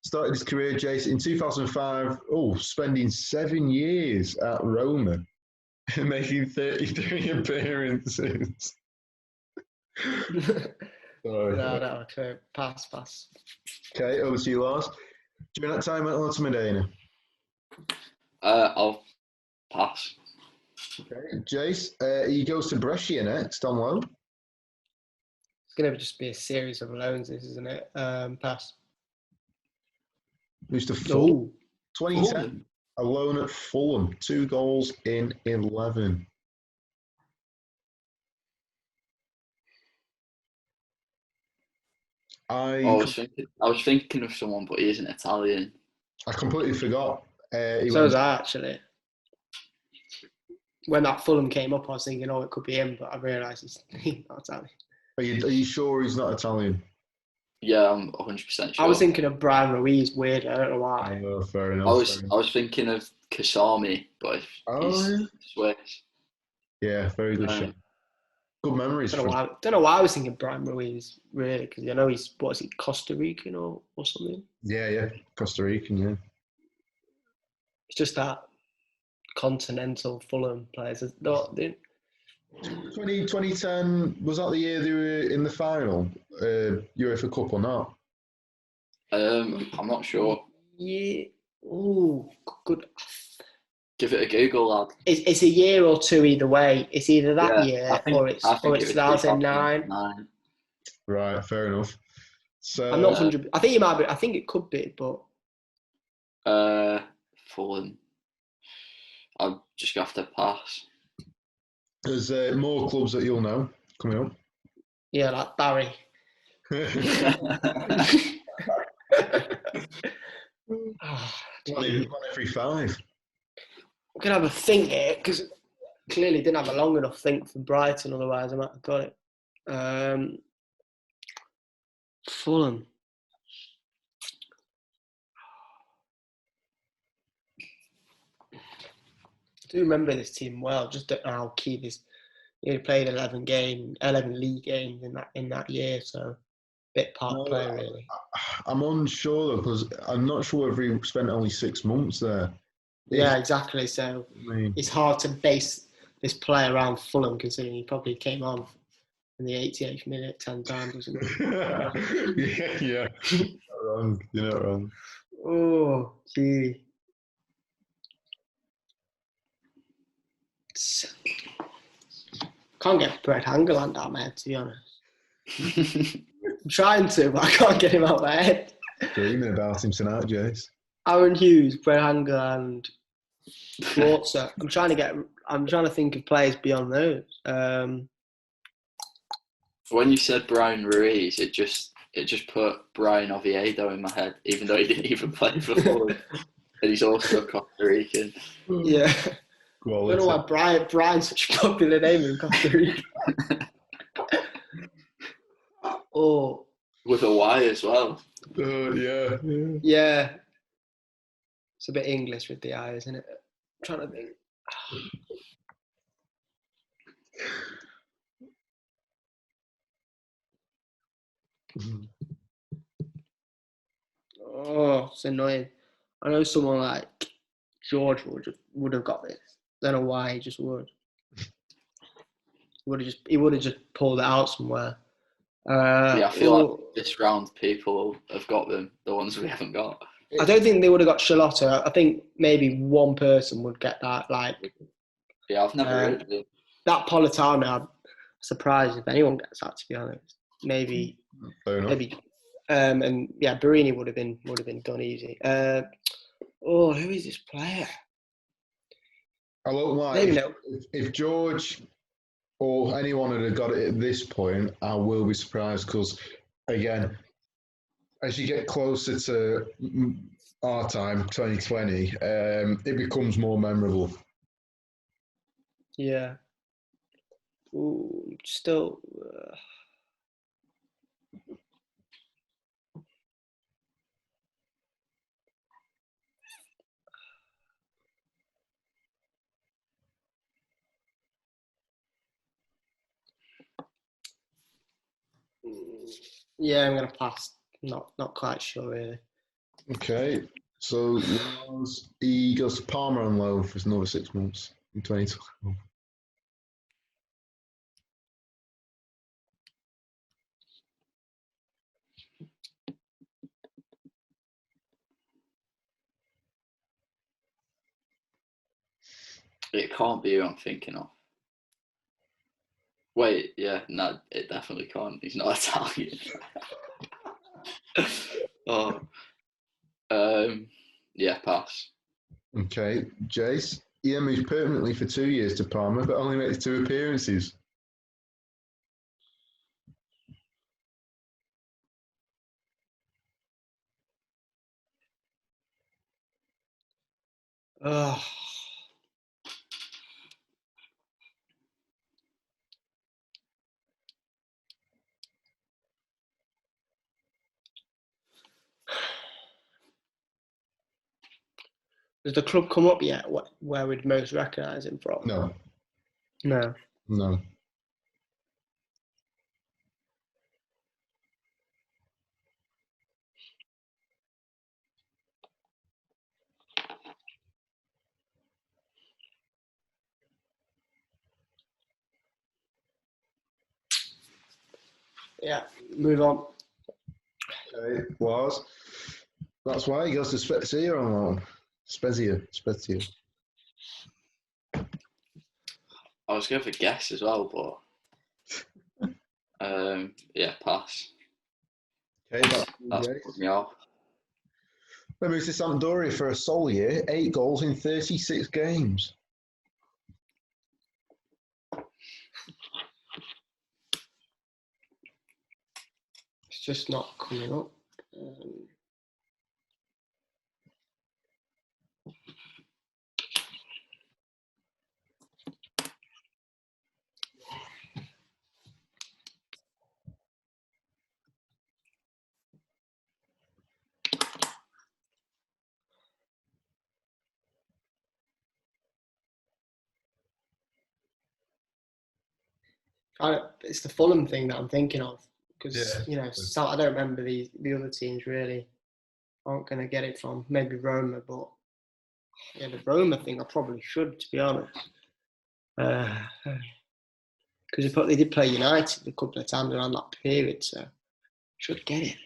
S1: Started his career, Jason, in 2005. Spending 7 years at Roma, making 33 appearances. Sorry.
S2: No, okay. Pass.
S1: Okay, over to you, Lars. During that time at Alta Modena.
S3: I'll pass.
S1: Okay, Jace, he goes to Brescia next on loan.
S2: It's going to just be a series of loans, this, isn't it? Pass.
S1: Moves to Fulham. 2010, a loan at Fulham. 2 goals in 11. I
S3: was thinking of someone, but he isn't Italian.
S1: I completely forgot.
S2: So was I, actually. When that Fulham came up, I was thinking, it could be him, but I realised he's not Italian.
S1: Are you sure he's not Italian?
S3: Yeah, I'm 100% sure.
S2: I was thinking of Brian Ruiz. Weird, I don't know why.
S1: Oh, fair enough.
S3: I was thinking of Kasami, but he's Swiss.
S1: Yeah, very good shot. Good memories.
S2: Don't know why I was thinking Brian Ruiz, really, because I know he's, Costa Rican or something?
S1: Yeah, Costa Rican, yeah.
S2: It's just that continental Fulham players.
S1: 2010, was that the year they were in the final? UEFA Cup or not?
S3: I'm not sure.
S2: Yeah. Ooh, good.
S3: Give it a Google, lad.
S2: It's a year or two either way. It's either that year or it's 2009.
S1: Right, fair enough. So
S2: I'm not 100. I think it might be. I think it could be, but
S3: Fulham. I'm just gonna have to pass.
S1: There's more clubs that you'll know coming up.
S2: Yeah, like Barry.
S1: One every 5.
S2: I'm going to have a think here, because clearly didn't have a long enough think for Brighton, otherwise I might have got it. Fulham. I do remember this team well, just don't know how key this. He played 11 league games in that year, so bit part player really.
S1: I'm unsure though, because I'm not sure if he spent only 6 months there.
S2: Yeah, exactly. So it's hard to base this player around Fulham, considering he probably came on in the 88th minute 10 times or something.
S1: Yeah. You're not wrong.
S2: Oh, gee. Can't get Ridehalgh out of my head, to be honest. I'm trying to, but I can't get him out of my head.
S1: Dreaming about him tonight, Jace.
S2: Aaron Hughes, Ridehalgh, and Schwarzer. I'm trying to think of players beyond those.
S3: When you said Brian Ruiz, it just put Brian Oviedo in my head, even though he didn't even play for Fulham. And he's also a Costa Rican.
S2: Yeah. I don't know why Brian's such a popular name in Costa Rica. Oh.
S3: With a Y as well.
S1: Yeah.
S2: Yeah. It's a bit English with the I, isn't it? I'm trying to think. Oh, it's annoying. I know someone like George would have got this. I don't know why he just would. He would have just pulled it out somewhere.
S3: I feel like this round people have got them, the ones we haven't got.
S2: I don't think they would have got Charlotta. I think maybe one person would get that.
S3: Yeah, I've never heard of it.
S2: That Politano, I'm surprised if anyone gets that, to be honest. Maybe. And yeah, Barini would have been done easy. Who is this player?
S1: I won't lie.
S2: Maybe no.
S1: If George or anyone had got it at this point, I will be surprised because, again, as you get closer to our time, 2020, it becomes more memorable.
S2: Yeah. Ooh, still. Yeah, I'm gonna pass. Not quite sure really.
S1: Okay, so he goes to Parma on loan for another 6 months in 2012.
S3: It can't be who I'm thinking of. Wait, yeah, no, it definitely can't. He's not Italian. Yeah, pass.
S1: Okay, Jace. He moved permanently for 2 years to Parma, but only makes 2 appearances.
S2: Does the club come up yet? Where we'd most recognise him from?
S1: No.
S2: No. Yeah, move on.
S1: Okay, Lars. That's why he goes to Spezia on loan. Spezia.
S3: I was going for guess as well, but yeah, pass.
S1: Okay,
S3: that's put me off.
S1: Then moves to Sampdoria for a sole year, 8 goals in 36 games.
S2: It's just not coming up. It's the Fulham thing that I'm thinking of because I don't remember the other teams really. Aren't going to get it from maybe Roma, but the Roma thing I probably should, to be honest, because because they did play United a couple of times around that period, so should get it.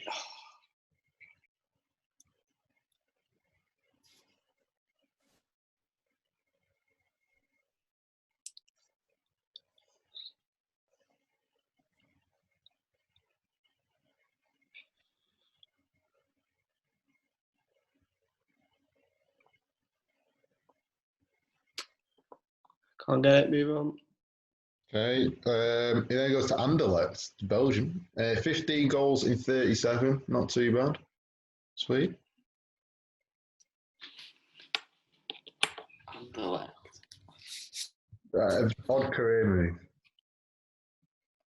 S2: Can't get it. Move on.
S1: Okay. It then goes to Anderlecht, Belgium. 15 goals in 37. Not too bad. Sweet.
S3: Anderlecht.
S1: Odd career move.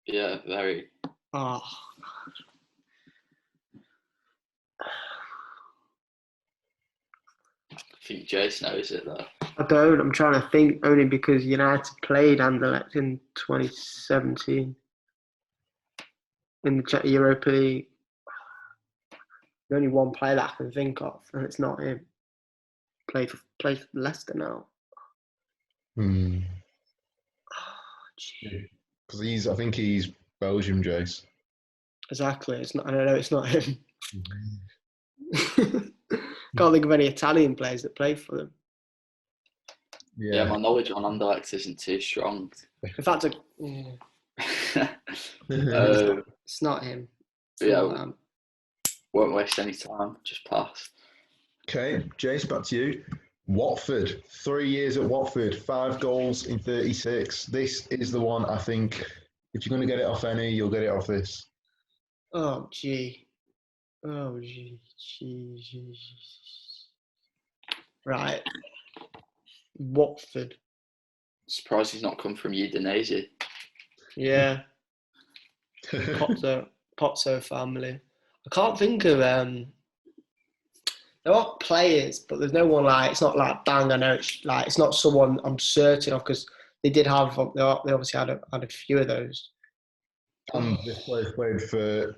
S3: Yeah, very.
S2: Oh,
S3: I think Jace knows it though.
S2: I don't. I'm trying to think only because United played Anderlecht in 2017 in the Europa League. There's only one player that I can think of, and it's not him. Plays for Leicester now.
S1: Hmm.
S2: Oh,
S1: Because I think he's Belgium, Jace.
S2: exactly. It's not. I don't know. It's not him. Can't think of any Italian players that play for them.
S3: Yeah, my knowledge on Anderlecht isn't too strong.
S2: In fact, it's not him.
S3: Yeah, won't waste any time. Just pass.
S1: Okay, Jace, back to you. Watford, 3 years at Watford, 5 goals in 36. This is the one I think, if you're going to get it off any, you'll get it off this.
S2: Oh, gee. Right. Watford.
S3: Surprised he's not come from Udinese.
S2: Yeah. Pozzo family. I can't think of there are players, but there's no one like, it's not like bang, I know it's like, it's not someone I'm certain of, because they did have, they obviously had a few of those.
S1: And this player played for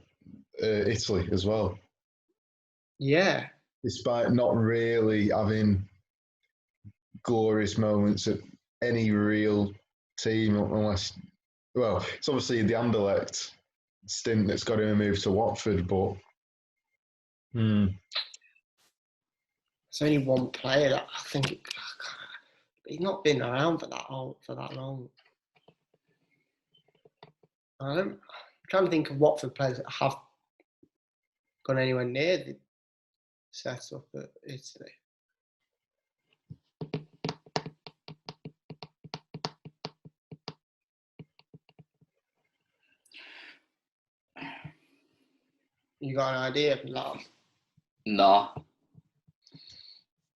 S1: Italy as well.
S2: Yeah.
S1: Despite not really having glorious moments at any real team, unless, well, it's obviously the Anderlecht stint that's got him a move to Watford, but
S2: There's only one player that I think he's not been around for that long. I'm trying to think of Watford players that have gone anywhere near the setup at Italy. You got an idea, Lars?
S3: Nah.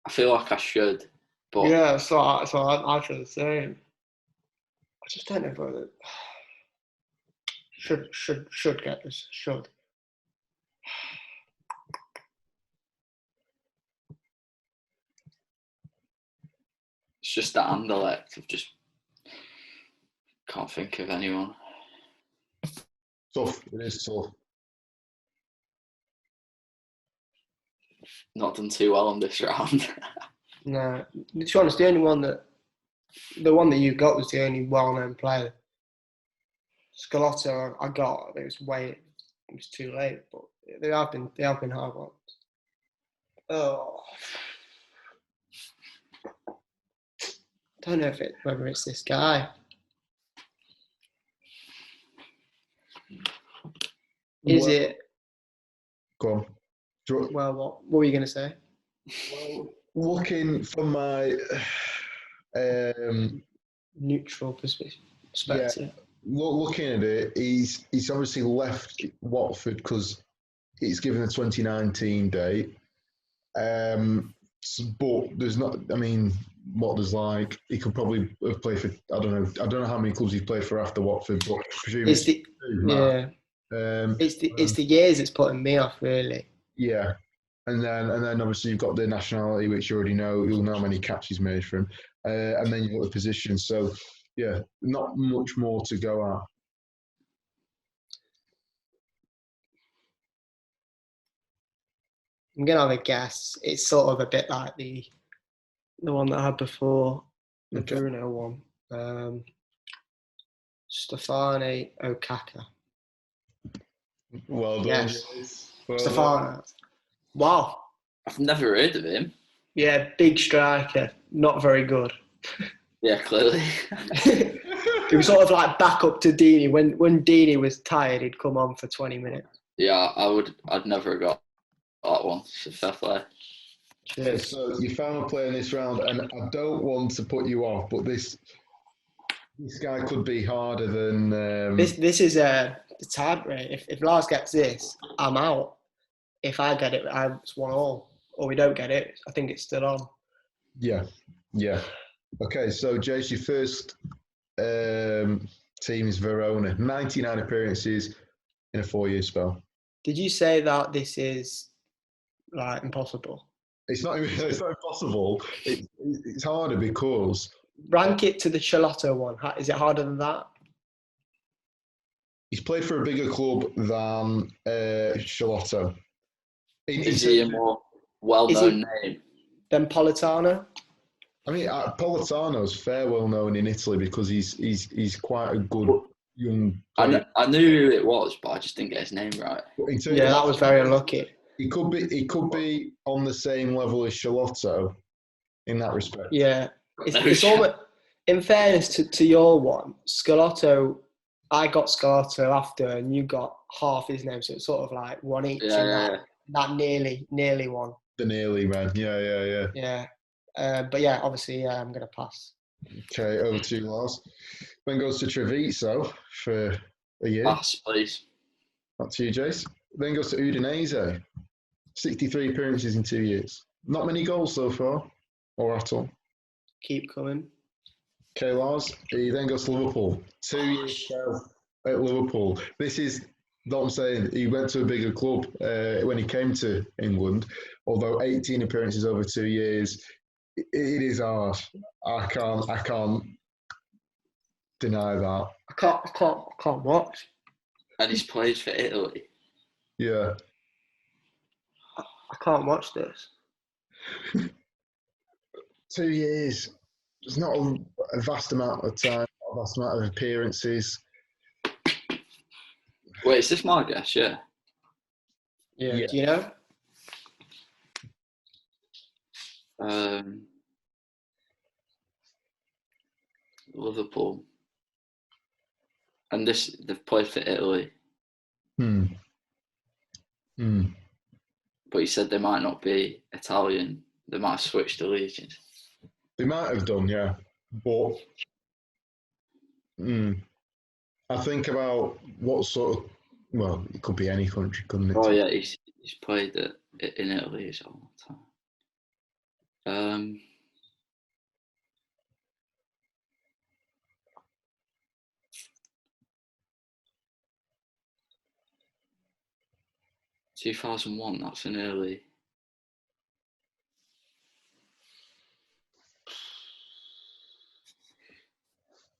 S3: I feel like I should, but
S2: Yeah, so I feel the same. I just don't know whether should get this. Should.
S3: it's just that Anderlecht. I just can't think of anyone.
S1: tough. It is tough.
S3: Not done too well on this round.
S2: No, to be honest, the one that you got was the only well-known player. Scalotto, I got. It was too late, but they have been hard ones. Oh, I don't know whether it's this guy. Is it?
S1: Go on.
S2: Well, what were you going to say?
S1: Well, looking from my
S2: neutral perspective.
S1: Yeah, looking at it, he's obviously left Watford because it's given the 2019 date. But there's not. I mean, what there's like, he could probably have played for. I don't know how many clubs he's played for after Watford, but presumably
S2: it's the years it's putting me off, really.
S1: Yeah, and then obviously you've got the nationality, which you already know. You'll know how many caps he's made for him, and then you've got the position. So yeah, not much more to go at.
S2: I'm gonna have a guess. It's sort of a bit like the one that I had before, the Bruno one. Stefano Okaka.
S1: Well done.
S2: Yes.
S1: Jace. Well
S2: Stefano. Wow.
S3: I've never heard of him.
S2: Yeah, big striker. Not very good.
S3: Yeah, clearly.
S2: He was sort of like back up to Deeney. When Deeney was tired, he'd come on for 20 minutes.
S3: Yeah, I'd never have got that one. So fair play.
S1: Okay, so your final player in this round, and I don't want to put you off, but this guy could be harder than.
S2: This is the time rate. If Lars gets this, I'm out. If I get it, it's 1-1. Or we don't get it, I think it's still on.
S1: Yeah. Okay, so Jace, your first team is Verona. 99 appearances in a 4-year spell.
S2: Did you say that this is like impossible?
S1: It's not impossible. It's harder because
S2: Rank it to the Chalotto one. Is it harder than that?
S1: he's played for a bigger club than Chalotto.
S3: Is he a more well-known name?
S2: Then Politano?
S1: I mean, Politano's fair well known in Italy because he's quite a good young player.
S3: I knew who it was, but I just didn't get his name right.
S2: Yeah, that was very unlucky.
S1: He could be on the same level as Chalotto in that respect.
S2: Yeah, it's almost. In fairness to your one, Scalotto, I got Scalotto after, and you got half his name, so it's sort of like one each.
S3: Yeah.
S2: That nearly one.
S1: The nearly man, yeah.
S2: Yeah, but yeah, obviously, I'm gonna pass.
S1: Okay, over to you, Lars. Then goes to Treviso for a year.
S3: Pass, please.
S1: Back to you, Jace. Then goes to Udinese. 63 appearances in 2 years. Not many goals so far, or at all.
S2: Keep coming.
S1: Okay, Lars. He then goes to Liverpool. 2 years at Liverpool. This is what I'm saying. He went to a bigger club when he came to England. Although 18 appearances over 2 years, it is hard. I can't deny that.
S2: I can't watch.
S3: And he's played for Italy.
S1: Yeah.
S2: I can't watch this.
S1: 2 years. There's not a vast amount of time, not a vast amount of appearances.
S3: Wait, is this my guess? Yeah.
S2: Yeah. Do you know?
S3: Liverpool. And they've played for Italy. But he said they might not be Italian. They might have switched allegiance.
S1: They might have done, yeah. But I think about what sort of, well, it could be any country, couldn't it?
S3: Oh, yeah, he's played in Italy all the time. 2001, that's an early.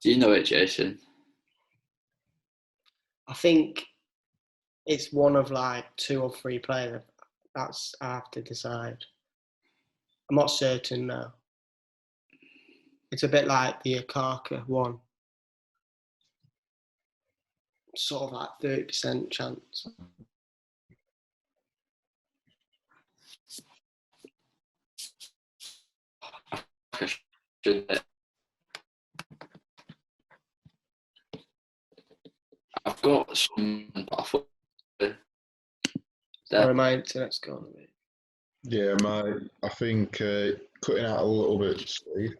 S3: Do you know it, Jason?
S2: I think it's one of like 2 or 3 players. I have to decide. I'm not certain now. It's a bit like the Okaka one. Sort of like 30% chance.
S3: I've got some, but I thought.
S2: Sorry, my internet's gone a bit.
S1: Yeah, I think cutting out a little bit, Steve.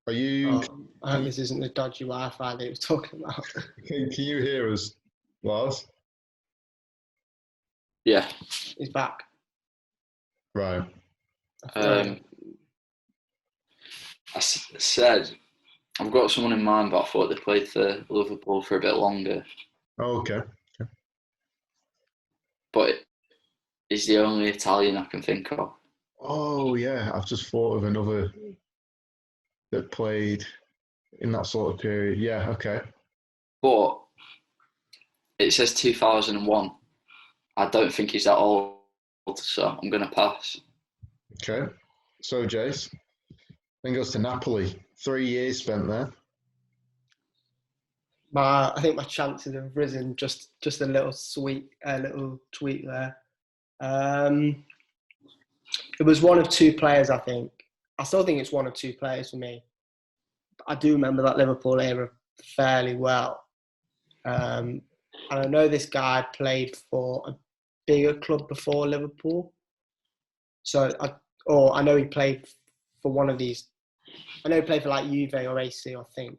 S1: Are you?
S2: I hope this isn't the dodgy Wi-Fi that he was talking about.
S1: Can you hear us, Lars?
S3: Yeah.
S2: He's back.
S1: Right.
S3: I said I've got someone in mind, but I thought they played for Liverpool for a bit longer.
S1: Oh, okay.
S3: But he's the only Italian I can think of.
S1: Oh, yeah. I've just thought of another that played in that sort of period. Yeah, okay.
S3: But it says 2001. I don't think he's that old, so I'm going to pass.
S1: Okay. So, Jace. Then goes to Napoli. 3 years spent there.
S2: I think my chances have risen just a little tweak there. It was one of two players, I think. I still think it's one of two players for me. I do remember that Liverpool era fairly well. And I know this guy played for a bigger club before Liverpool. So, I know he played for one of these. I know he played for like Juve or AC, I think.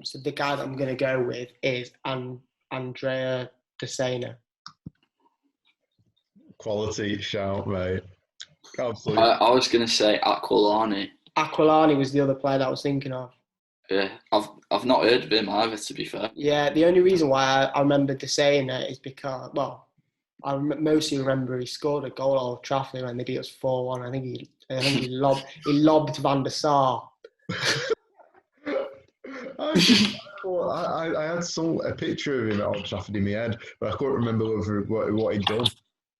S2: So the guy that I'm going to go with is Andrea Desena.
S1: Quality shout, mate. Absolutely.
S3: I was going to say Aquilani.
S2: Aquilani was the other player that I was thinking of.
S3: Yeah, I've not heard of him either, to be fair.
S2: Yeah, the only reason why I remember Desena is because, I mostly remember he scored a goal at Old Trafford when they beat us 4-1. I think he lobbed Van der Sar.
S1: I had a picture of him at Old Trafford in my head, but I couldn't remember what he'd done.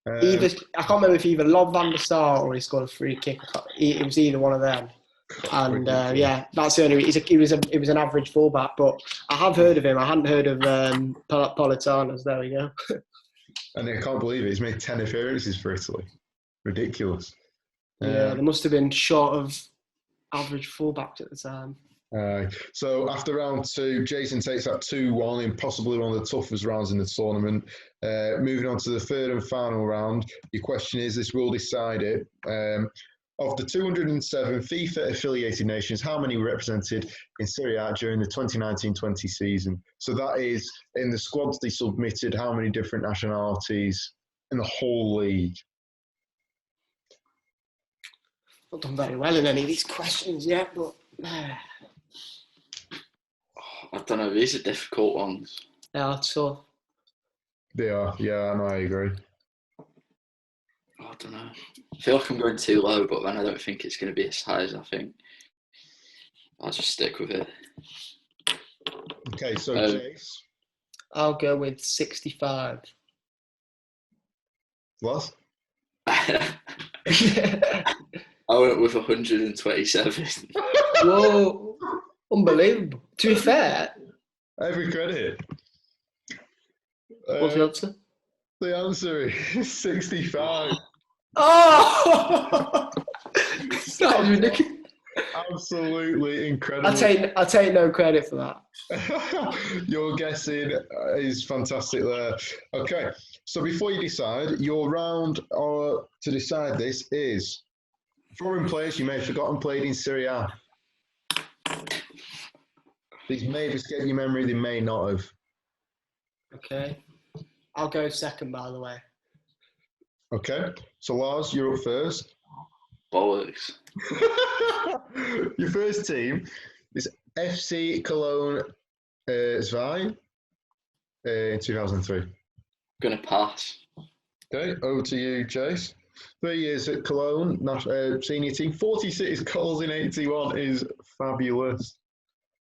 S2: I can't remember if he either lobbed Van der Sar or he scored a free kick. It was either one of them. And that's the only reason. He was an average fullback, but I have heard of him. I hadn't heard of Politanos. There we go.
S1: And I can't believe it. He's made 10 appearances for Italy. Ridiculous.
S2: Yeah, they must have been short of average fullbacks at the time.
S1: So after round 2, Jason takes that 2-1 in possibly one of the toughest rounds in the tournament. Moving on to the third and final round, your question is, this will decide it. Of the 207 FIFA-affiliated nations, how many were represented in Serie A during the 2019-20 season? So that is, in the squads they submitted, how many different nationalities in the whole league?
S2: Not done very well in any of these questions yet, but...
S3: I don't know, these are difficult ones.
S2: They are tough.
S1: They are, yeah, I agree.
S3: I don't know. I feel like I'm going too low, but then I don't think it's going to be as high as I think. I'll just stick with it.
S1: Okay, so Jace.
S2: I'll go with 65.
S1: Lars?
S3: I went with 127.
S2: Whoa, unbelievable. To be fair.
S1: Every credit.
S2: What's the answer?
S1: The answer is 65.
S2: Oh! That was ridiculous.
S1: Absolutely incredible.
S2: I take no credit for that.
S1: Your guessing is fantastic there. Okay, so before you decide, your round to decide this is foreign players you may have forgotten played in Serie A. These may have escaped your memory, they may not have. Okay.
S2: I'll go second, by the way.
S1: Okay, so Lars, you're up first.
S3: Bollocks.
S1: Your first team is FC Cologne Zwei in 2003.
S3: Gonna pass.
S1: Okay, over to you, Chase. 3 years at Cologne, senior team, 46 goals in 81 is fabulous.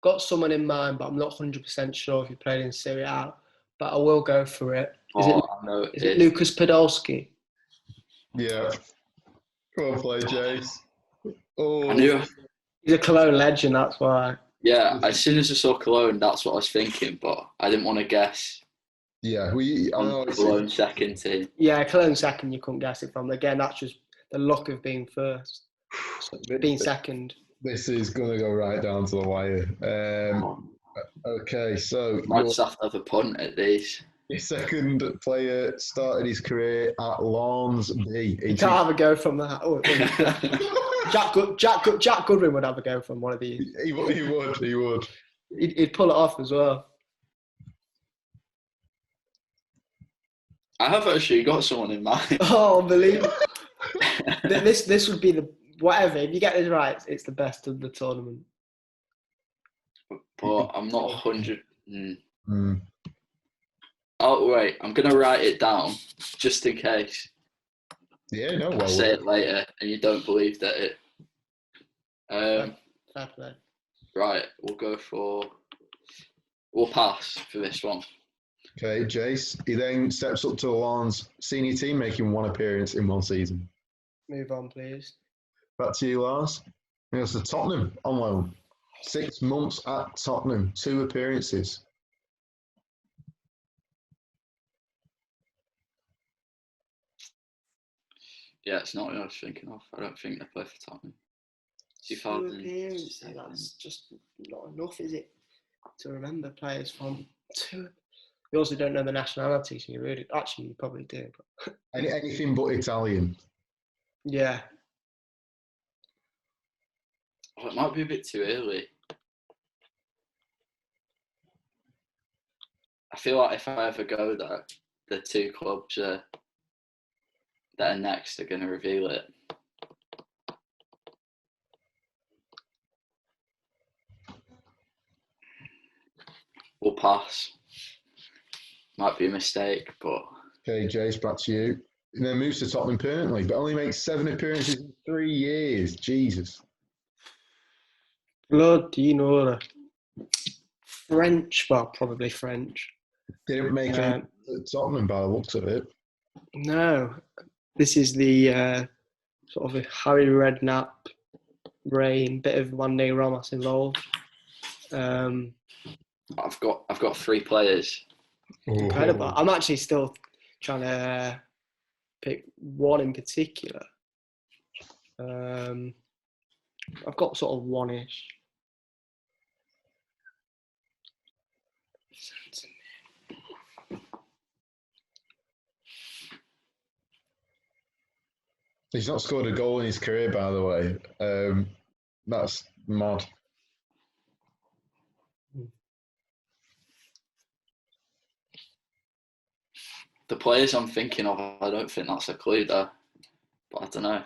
S2: Got someone in mind, but I'm not 100% sure if he played in Serie A. But I will go for it. Is it Lucas Podolski?
S1: Yeah. Well played, Jace. Oh,
S3: I knew.
S2: He's a Cologne legend, that's why.
S3: Yeah, as soon as I saw Cologne, that's what I was thinking, but I didn't want to guess.
S1: Yeah,
S3: Cologne second team.
S2: Yeah, Cologne second, you couldn't guess it from. Again, that's just the luck of being first. So being second.
S1: This is going to go right down to the wire. Okay, so...
S3: Might just have to have a punt at these.
S1: Your second player started his career at Lens B.
S2: You can't have a go from that. Oh, Jack Goodwin would have a go from one of these.
S1: He would.
S2: He'd pull it off as well.
S3: I have actually got someone in mind.
S2: Oh, unbelievable. This would be the... Whatever, if you get this right, it's the best of the tournament.
S3: But I'm not 100... Oh, wait, I'm going to write it down, just in case.
S1: Yeah, no, well.
S3: I'll say it later, and you don't believe that it...
S2: Fair play.
S3: Right, we'll pass for this one.
S1: Okay, Jace. He then steps up to Lens senior team, making one appearance in one season.
S2: Move on, please.
S1: Back to you, Lars. He goes to Tottenham on loan. 6 months at Tottenham, 2 appearances.
S3: Yeah, it's not what I was thinking of. I don't think they play for Tottenham.
S2: 2 appearances. That's just not enough, is it, to remember players from 2? You also don't know the nationality, so you really... Actually, you probably do. But
S1: Anything but Italian.
S2: yeah.
S3: Oh, it might be a bit too early. I feel like if I ever go there, the 2 clubs that are next are going to reveal it. We'll pass. Might be a mistake, but...
S1: Okay, Jace, back to you. And then moves to Tottenham permanently, but only makes 7 appearances in 3 years. Jesus.
S2: Bloody Nora. French, well, probably French.
S1: Didn't make any Tottenham by the looks of it.
S2: No. This is the sort of a Harry Redknapp reign, bit of Juan Ramos involved.
S3: I've got 3 players.
S2: Incredible. I'm actually still trying to pick one in particular. I've got sort of one-ish.
S1: He's not scored a goal in his career, by the way. That's mad.
S3: The players I'm thinking of, I don't think that's a clue there. But I don't know.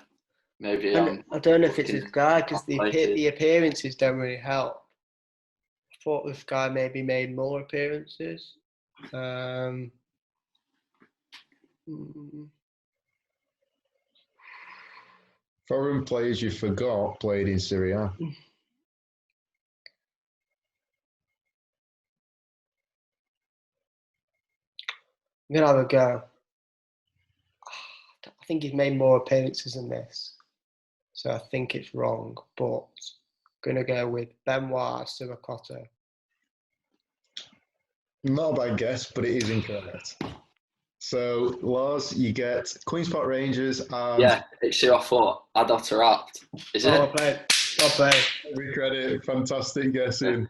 S3: Maybe
S2: I don't know if it's this guy, because the appearances don't really help. I thought this guy maybe made more appearances.
S1: Foreign players you forgot played in Serie A.
S2: I'm going to have a go. I think he's made more appearances than this. So I think it's wrong, but I'm going to go with Benoit Sirakoto.
S1: Not a bad guess, but it is incorrect. So, Lars, you get Queen's Park Rangers and...
S3: Yeah, it's who I thought. Adotterapt. Is it?
S2: Well played.
S1: Every credit. Fantastic guessing.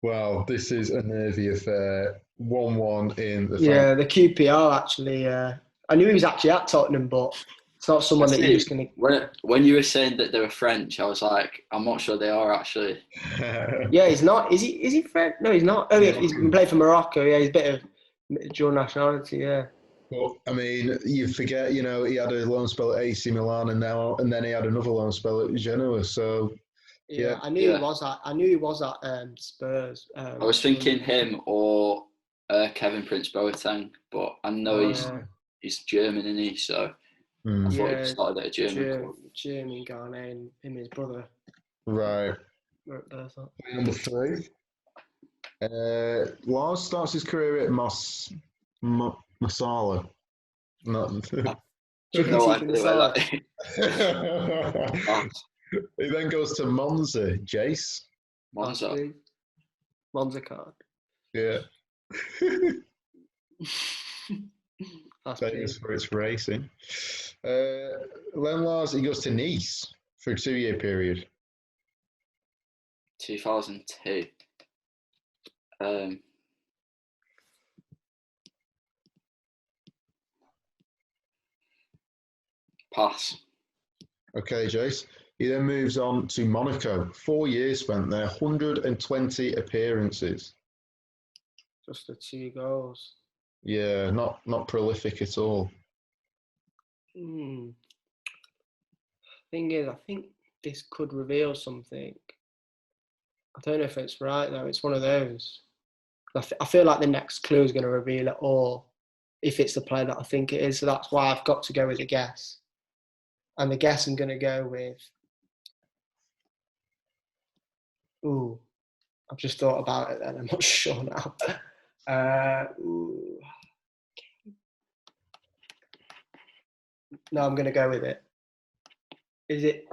S1: Wow, this is a nervy affair. 1-1 in the final.
S2: Yeah, the QPR actually... I knew he was actually at Tottenham, but it's not someone that you're just going
S3: to... When you were saying that they were French, I was like, I'm not sure they are actually.
S2: Yeah, he's not. Is he French? No, he's not. Oh, yeah, he's been playing for Morocco. Yeah, he's a bit of dual nationality, yeah.
S1: Well, I mean, you forget, he had a loan spell at AC Milan and then he had another loan spell at Genoa, so...
S2: Yeah, I knew he was at Spurs.
S3: I was thinking him or Kevin Prince Boateng, but I know he's German, isn't he? So I thought he started at a German club.
S2: German guy, him and his brother.
S1: Right. Number 3. Lars starts his career at Masala. He then goes to Monza. Jace?
S2: Monza card.
S1: Yeah. Famous for its racing. Then Lars, he goes to Nice for a 2-year period.
S3: 2002. Pass.
S1: Okay, Jace. He then moves on to Monaco. 4 years spent there, 120 appearances.
S2: Just the 2 goals.
S1: Yeah, not prolific at all.
S2: Thing is, I think this could reveal something. I don't know if it's right though. It's one of those. I feel like the next clue is going to reveal it all, if it's the player that I think it is. So that's why I've got to go with a guess. And the guess I'm going to go with... Ooh, I've just thought about it then. I'm not sure now. No, I'm going to go with it. Is it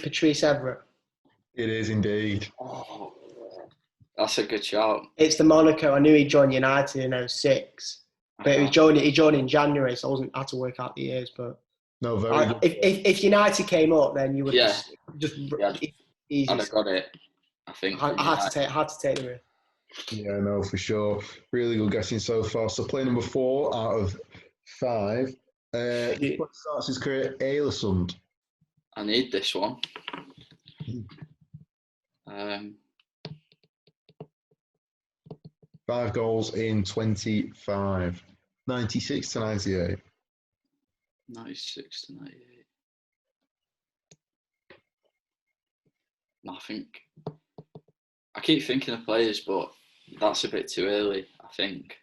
S2: Patrice Evra?
S1: It is indeed.
S3: Oh, that's a good shout.
S2: It's the Monaco. I knew he joined United in 2006, but he joined in January, so I had to work out the years. But
S1: No, very good.
S2: If United came up, then you would just easy.
S3: I'd have got it. I think
S2: I had to take the risk.
S1: Yeah, no, for sure. Really good guessing so far. So play number 4 out of 5. This one starts his career at Ålesund.
S3: I need this one.
S1: 5 goals in 25. 96 to 98.
S3: 96 to 98. I keep thinking of players, but that's a bit too early, I think.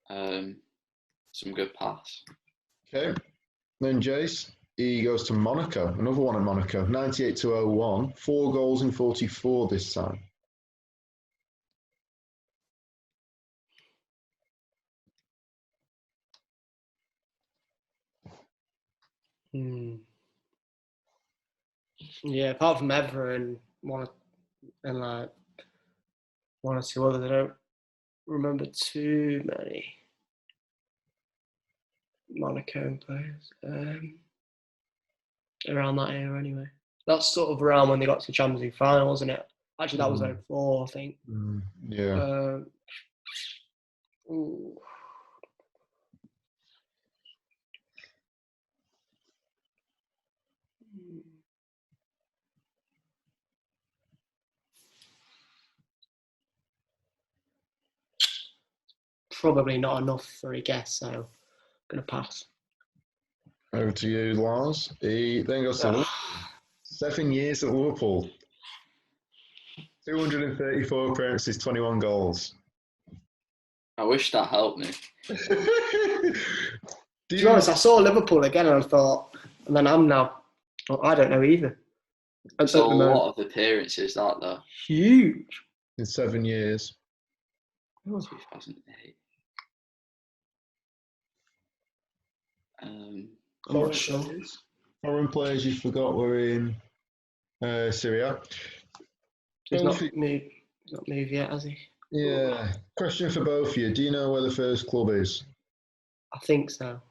S3: Some good pass.
S1: Okay. Then Jace, he goes to Monaco. Another one at Monaco. 98 to 01. 4 goals in 44 this time.
S2: Yeah, apart from Evra and one or two others, I don't remember too many Monaco players around that era. Anyway, that's sort of around when they got to the Champions League final, wasn't it? Actually, that was 04, I think.
S1: Yeah.
S2: Probably not enough for a guess, so I'm going to pass.
S1: Over to you, Lars. He then goes to Liverpool. 7 years at Liverpool. 234 appearances, 21 goals.
S3: I wish that helped me.
S2: To be honest, I saw Liverpool again and I thought, and then I don't know either.
S3: It's a lot of appearances, that though.
S2: Huge.
S1: In 7 years.
S3: 2008.
S2: I'm not sure.
S1: Foreign players you forgot were in Syria.
S2: He's not moved yet, has he?
S1: Yeah. Question for both of you. Do you know where the first club is?
S2: I think so.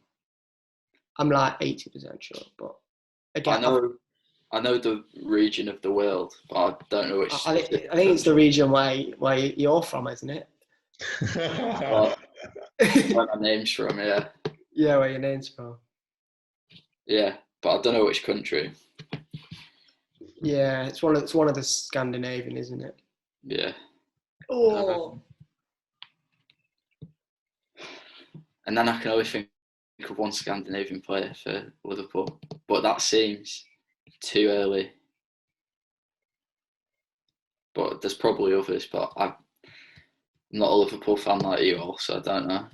S2: I'm like 80% sure, but again,
S3: I know the region of the world, but I don't know which.
S2: I think it's the region where you're from, isn't it?
S3: Where my name's from, yeah.
S2: Yeah, where your name's from.
S3: Yeah, but I don't know which country.
S2: Yeah, it's one of the Scandinavian, isn't it?
S3: Yeah.
S2: Oh.
S3: And then I can only think of one Scandinavian player for Liverpool, but that seems too early. But there's probably others, but I'm not a Liverpool fan like you all, so I don't know.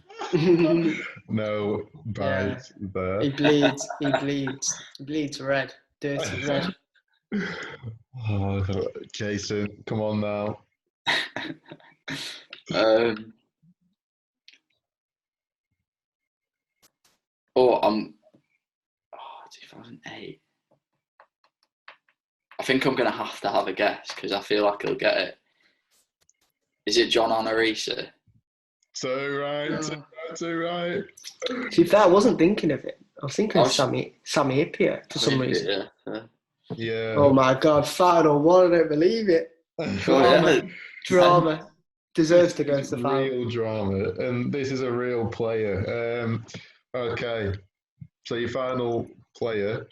S1: No, bites there.
S2: He bleeds red, dirty red.
S1: Oh, Jason, come on now.
S3: 2008. I think I'm going to have a guess because I feel like he'll get it. Is it John Onorisa?
S1: Too right.
S2: To be fair, I wasn't thinking of it. I was thinking of Sammy Hyypiä for some reason.
S1: Yeah.
S2: Oh my God, final one, I don't believe it. Drama. Deserves to go to the final.
S1: Real drama. And this is a real player. Okay. So your final player,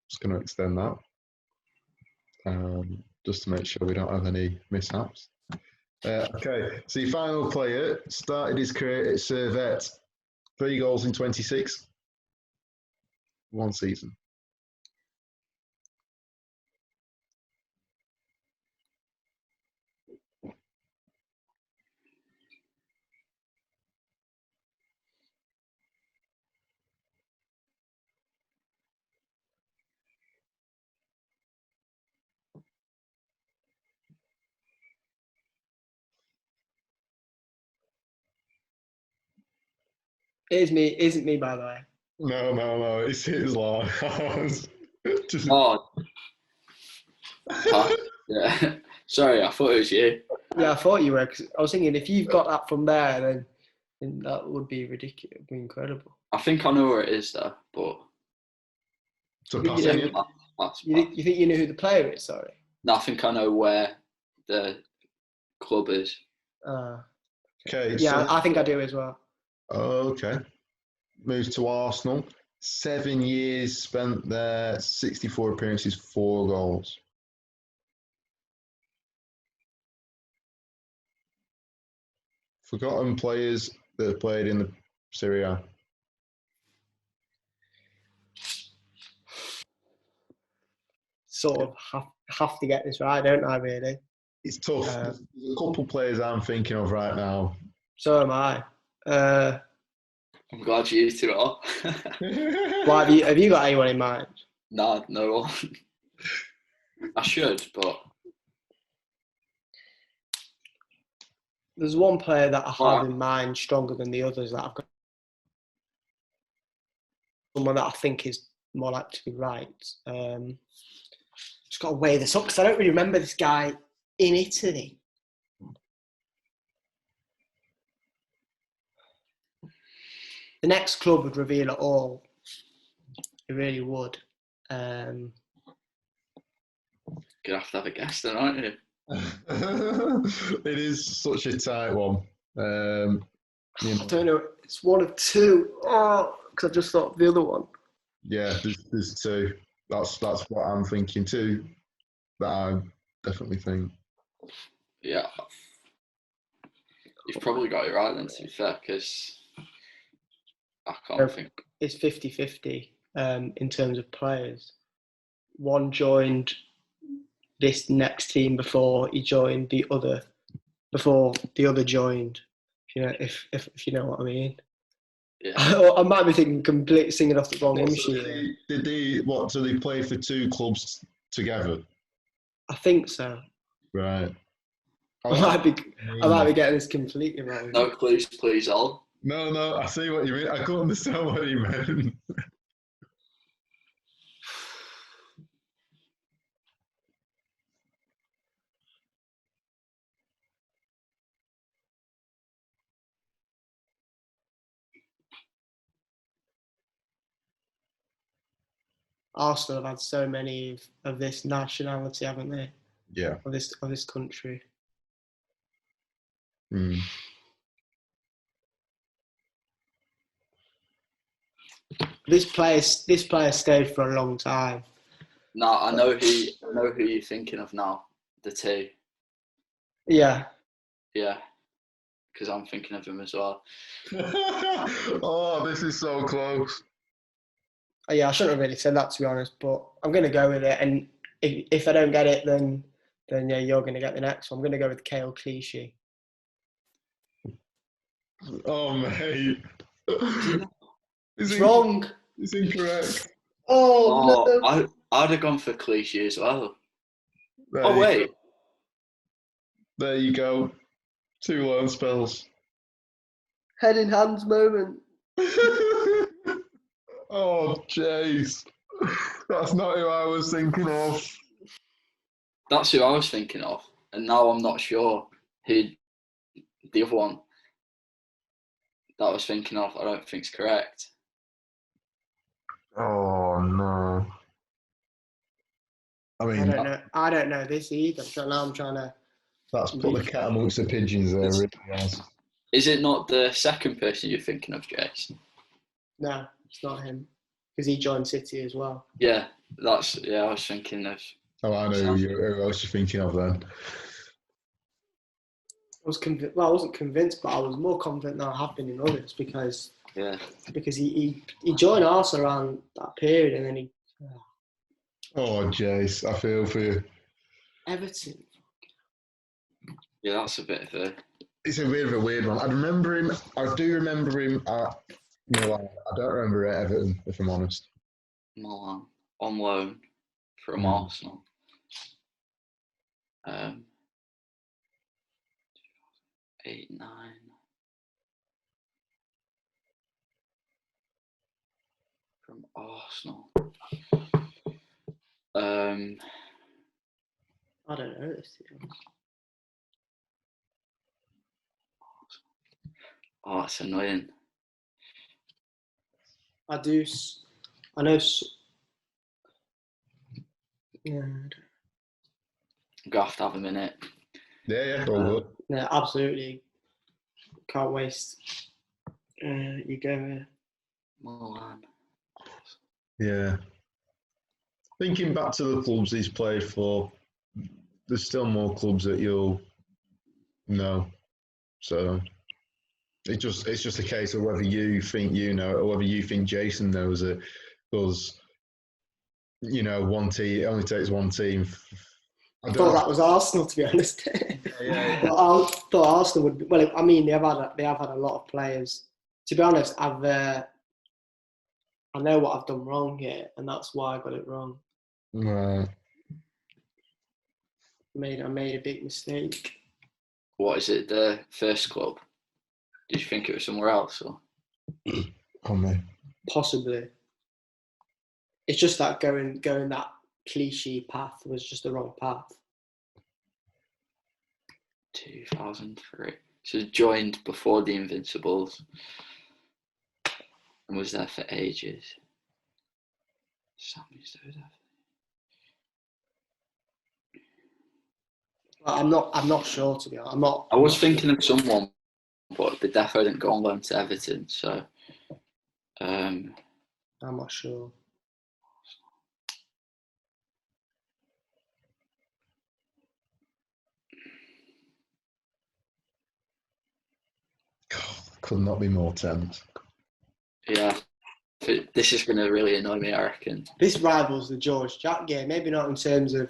S1: just going to extend that. Just to make sure we don't have any mishaps. Okay, so your final player started his career at Servette. 3 goals in 26. 1 season.
S2: It is me, isn't me, by the way.
S1: No, it's his Lars.
S3: Yeah. Sorry, I thought it was you.
S2: Yeah, I thought you were, because I was thinking if you've got that from there, then that would be ridiculous, it'd be incredible.
S3: I think I know where it is though, but
S1: So
S2: You
S1: pass
S2: know-
S1: any.
S2: You think you know who the player is? Sorry.
S3: No, I think I know where the club is.
S1: Okay.
S2: Yeah,
S1: So,
S2: I think I do as well.
S1: okay. Moves to Arsenal. 7 years spent there. 64 appearances, 4 goals. Forgotten players that have played in the Serie A.
S2: Sort of have to get this right, don't I? Really.
S1: It's tough. There's a couple players I'm thinking of right now.
S2: So am I.
S3: I'm glad you two are.
S2: Why have you got anyone in mind?
S3: No one. I should, but
S2: There's one player that I have
S3: Right.
S2: in mind stronger than the others that I've got. Someone that I think is more likely to be right. Just got to weigh this up because I don't really remember this guy in Italy. The next club would reveal it all. It really would.
S3: you're gonna have to have a guess then, aren't you?
S1: It is such a tight one.
S2: I don't know. It's one of two. Oh, because I just thought of the other one.
S1: Yeah, there's 2. That's what I'm thinking too. That I definitely think.
S3: Yeah. You've probably got it right then, to be fair, because I can't think.
S2: It's 50-50 in terms of players. One joined this next team before he joined the other. Before the other joined, if you know what I mean.
S3: Yeah.
S2: I might be singing off the wrong hymn sheet.
S1: Did they so they play for 2 clubs together?
S2: I think so.
S1: Right.
S2: I might be getting this completely wrong.
S3: No clues, please, all.
S1: No, I see what you mean. I couldn't understand what you meant.
S2: Arsenal have had so many of this nationality, haven't they?
S1: Yeah.
S2: Of this country.
S1: Mm.
S2: This player stayed for a long time.
S3: No, I know who you're thinking of now. The 2.
S2: Yeah.
S3: Yeah. Because I'm thinking of him as well.
S1: Oh, this is so close.
S2: Yeah, I shouldn't have really said that, to be honest, but I'm going to go with it. And if I don't get it, then yeah, you're going to get the next one. I'm going to go with Kale Clichy.
S1: Oh, mate.
S2: It's wrong.
S1: It's incorrect.
S2: Oh no.
S3: I'd have gone for Clichy as well.
S1: There
S3: Wait.
S1: There you go. 2 loan spells.
S2: Head in hands moment.
S1: Oh, jeez. That's not who I was thinking of.
S3: That's who I was thinking of. And now I'm not sure who the other one that I was thinking of, I don't think is correct.
S1: Oh, no. I mean,
S2: I don't know this either. I'm trying to.
S1: That's put the cat amongst the pigeons there, really has.
S3: Is it not the second person you're thinking of, Jace?
S2: No, it's not him. Because he joined City as well.
S3: Yeah, I was thinking of.
S1: Oh, I know who else you're thinking of then.
S2: I wasn't convinced, but I was more confident than I have been in others because he joined Arsenal around that period and then he.
S1: Oh, Jace, I feel for you.
S2: Everton.
S3: Yeah, that's a bit of a.
S1: It's a bit of a weird one. I do remember him at Milan. I don't remember at Everton, if I'm honest.
S3: Milan on loan from Arsenal. 8, 9. From Arsenal.
S2: I don't know this.
S3: Oh, that's annoying.
S2: I do. I know. Yeah.
S3: I'm going to have a minute.
S1: Yeah, all good.
S2: Yeah, absolutely. Can't waste. You go.
S3: Milan.
S1: Yeah. Thinking back to the clubs he's played for, there's still more clubs that you'll know. So it's just a case of whether you think you know or whether you think Jason knows it. Because, one team, it only takes one team.
S2: I thought that was Arsenal, to be honest.
S1: Yeah.
S2: But I thought Arsenal would be, well, I mean, they have had a lot of players. To be honest, I know what I've done wrong here, and that's why I got it wrong.
S1: Right.
S2: I made a big mistake.
S3: What is it? The first club? Did you think it was somewhere else? Or?
S1: On me.
S2: Possibly. It's just that going that cliche path was just the wrong path.
S3: 2003. So joined before the Invincibles and was there for ages. Sammy Stodaf.
S2: I'm not sure, to be honest.
S3: I was thinking of someone, but they definitely didn't go on loan to Everton. So
S2: I'm not sure.
S1: Could not be more tense.
S3: Yeah, this is going to really annoy me, I reckon.
S2: This rivals the George Jack game. Maybe not in terms of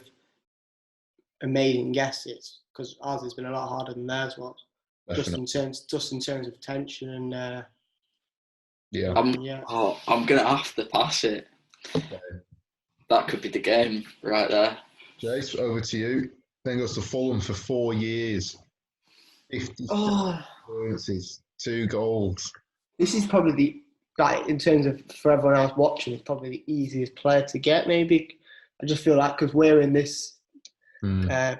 S2: amazing guesses, because ours has been a lot harder than theirs was. Just in terms of tension and
S1: yeah.
S3: I'm going to have to pass it. Okay. That could be the game right there.
S1: Jace, over to you. Then goes to Fulham for 4 years. 50 appearances, 2 goals.
S2: This is probably in terms of for everyone else watching, it's probably the easiest player to get. Maybe I just feel like because we're in this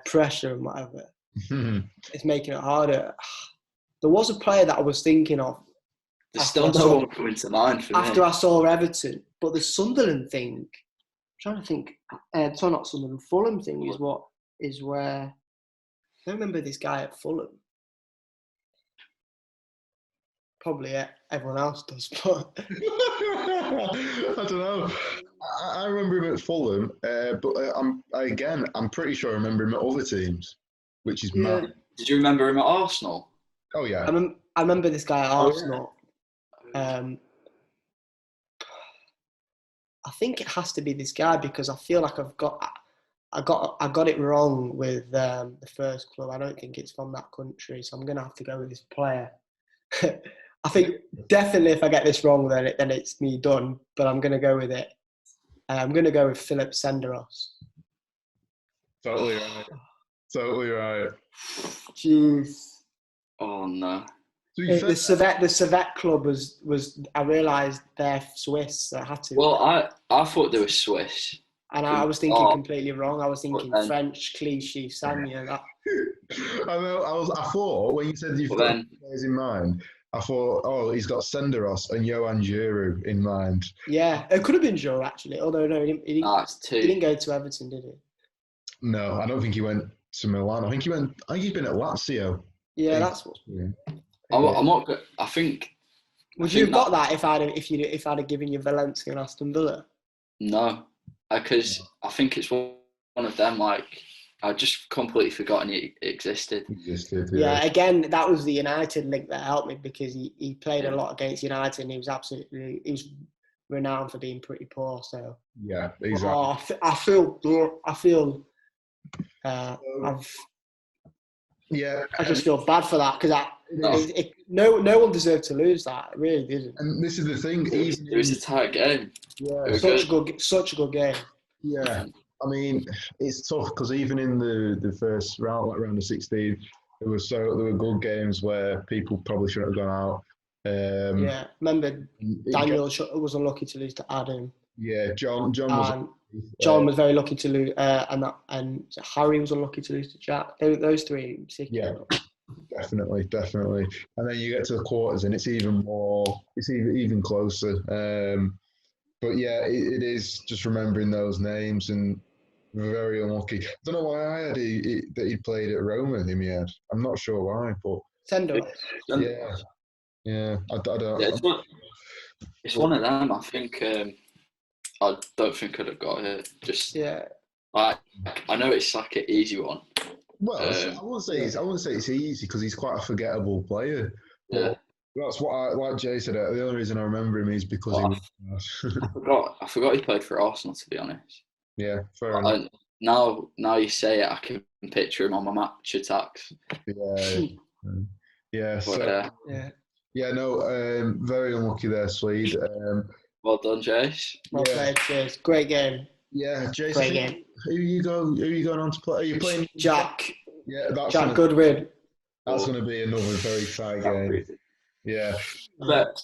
S2: pressure and whatever, it's making it harder. There was a player that I was thinking of.
S3: There's still no one coming to mind for me.
S2: After I saw Everton, but the Sunderland thing, I'm trying to think. Sorry, not Sunderland. Fulham thing is where I don't remember this guy at Fulham. Probably everyone else does, but
S1: I don't know. I remember him at Fulham, but I'm pretty sure I remember him at other teams, which is mad.
S3: Did you remember him at Arsenal?
S1: Oh yeah,
S2: I remember this guy at Arsenal. Yeah. I think it has to be this guy because I feel like I got it wrong with the first club. I don't think it's from that country, so I'm gonna have to go with this player. I think definitely if I get this wrong, then it's me done. But I'm gonna go with it. I'm gonna go with Philip Senderos.
S1: Totally right. Totally right.
S2: Jeez.
S3: Oh no.
S2: The Servette club was I realised they're Swiss, so I had to.
S3: Well, I thought they were Swiss.
S2: And I was thinking completely wrong. I was thinking French, Clichy, Sanya.
S1: I thought when you said you've got players in mind, I thought, he's got Senderos and Johan Giroud in mind.
S2: Yeah, it could have been Joe actually. Although no, he didn't go to Everton, did he?
S1: No, I don't think he went to Milan. I think he's been at Lazio.
S2: Yeah, that's what.
S3: Yeah. I'm not good. I think.
S2: Would you have got that if I'd have given you Valencia and Aston Villa?
S3: No, because I think it's one of them. Like I just completely forgotten it existed.
S2: Yeah, again, that was the United link that helped me because he played a lot against United and he was renowned for being pretty poor. So
S1: yeah, exactly.
S2: I feel I just feel bad for that because no one deserved to lose that. It really didn't.
S1: And this is the thing.
S3: It was a tight game.
S1: Yeah,
S2: such a good game.
S1: Yeah, I mean it's tough because even in the first round, like round of 16, there were good games where people probably shouldn't have gone out.
S2: Remember Daniel was unlucky to lose to Adam.
S1: Yeah, John
S2: was very lucky to lose, and Harry was unlucky to lose to Jack. Those three in particular.
S1: Definitely. And then you get to the quarters, and it's even closer. But yeah, it is just remembering those names and very unlucky. I don't know why I had that he played at Roma in my head. I'm not sure why, but
S2: Sendo.
S1: yeah. I don't.
S3: Yeah, it's one of them. I think I don't think I'd have got it. Just I know it's like an easy one.
S1: Well, I wouldn't say it's easy because he's quite a forgettable player. But that's what like Jay said. The only reason I remember him is because he was.
S3: I forgot he played for Arsenal. To be honest.
S1: Yeah, fair enough.
S3: Now you say it, I can picture him on my match attacks.
S1: Yeah.
S3: But,
S1: very unlucky there, Swede.
S3: Well done, Jace.
S2: Well played, Jace. Great game.
S1: Yeah, Jace.
S2: Great game.
S1: Who are you going on to play? Are you playing
S2: Jack?
S1: Yeah,
S2: Jack Goodwin.
S1: That's going to be another very tight game. Yeah.
S3: But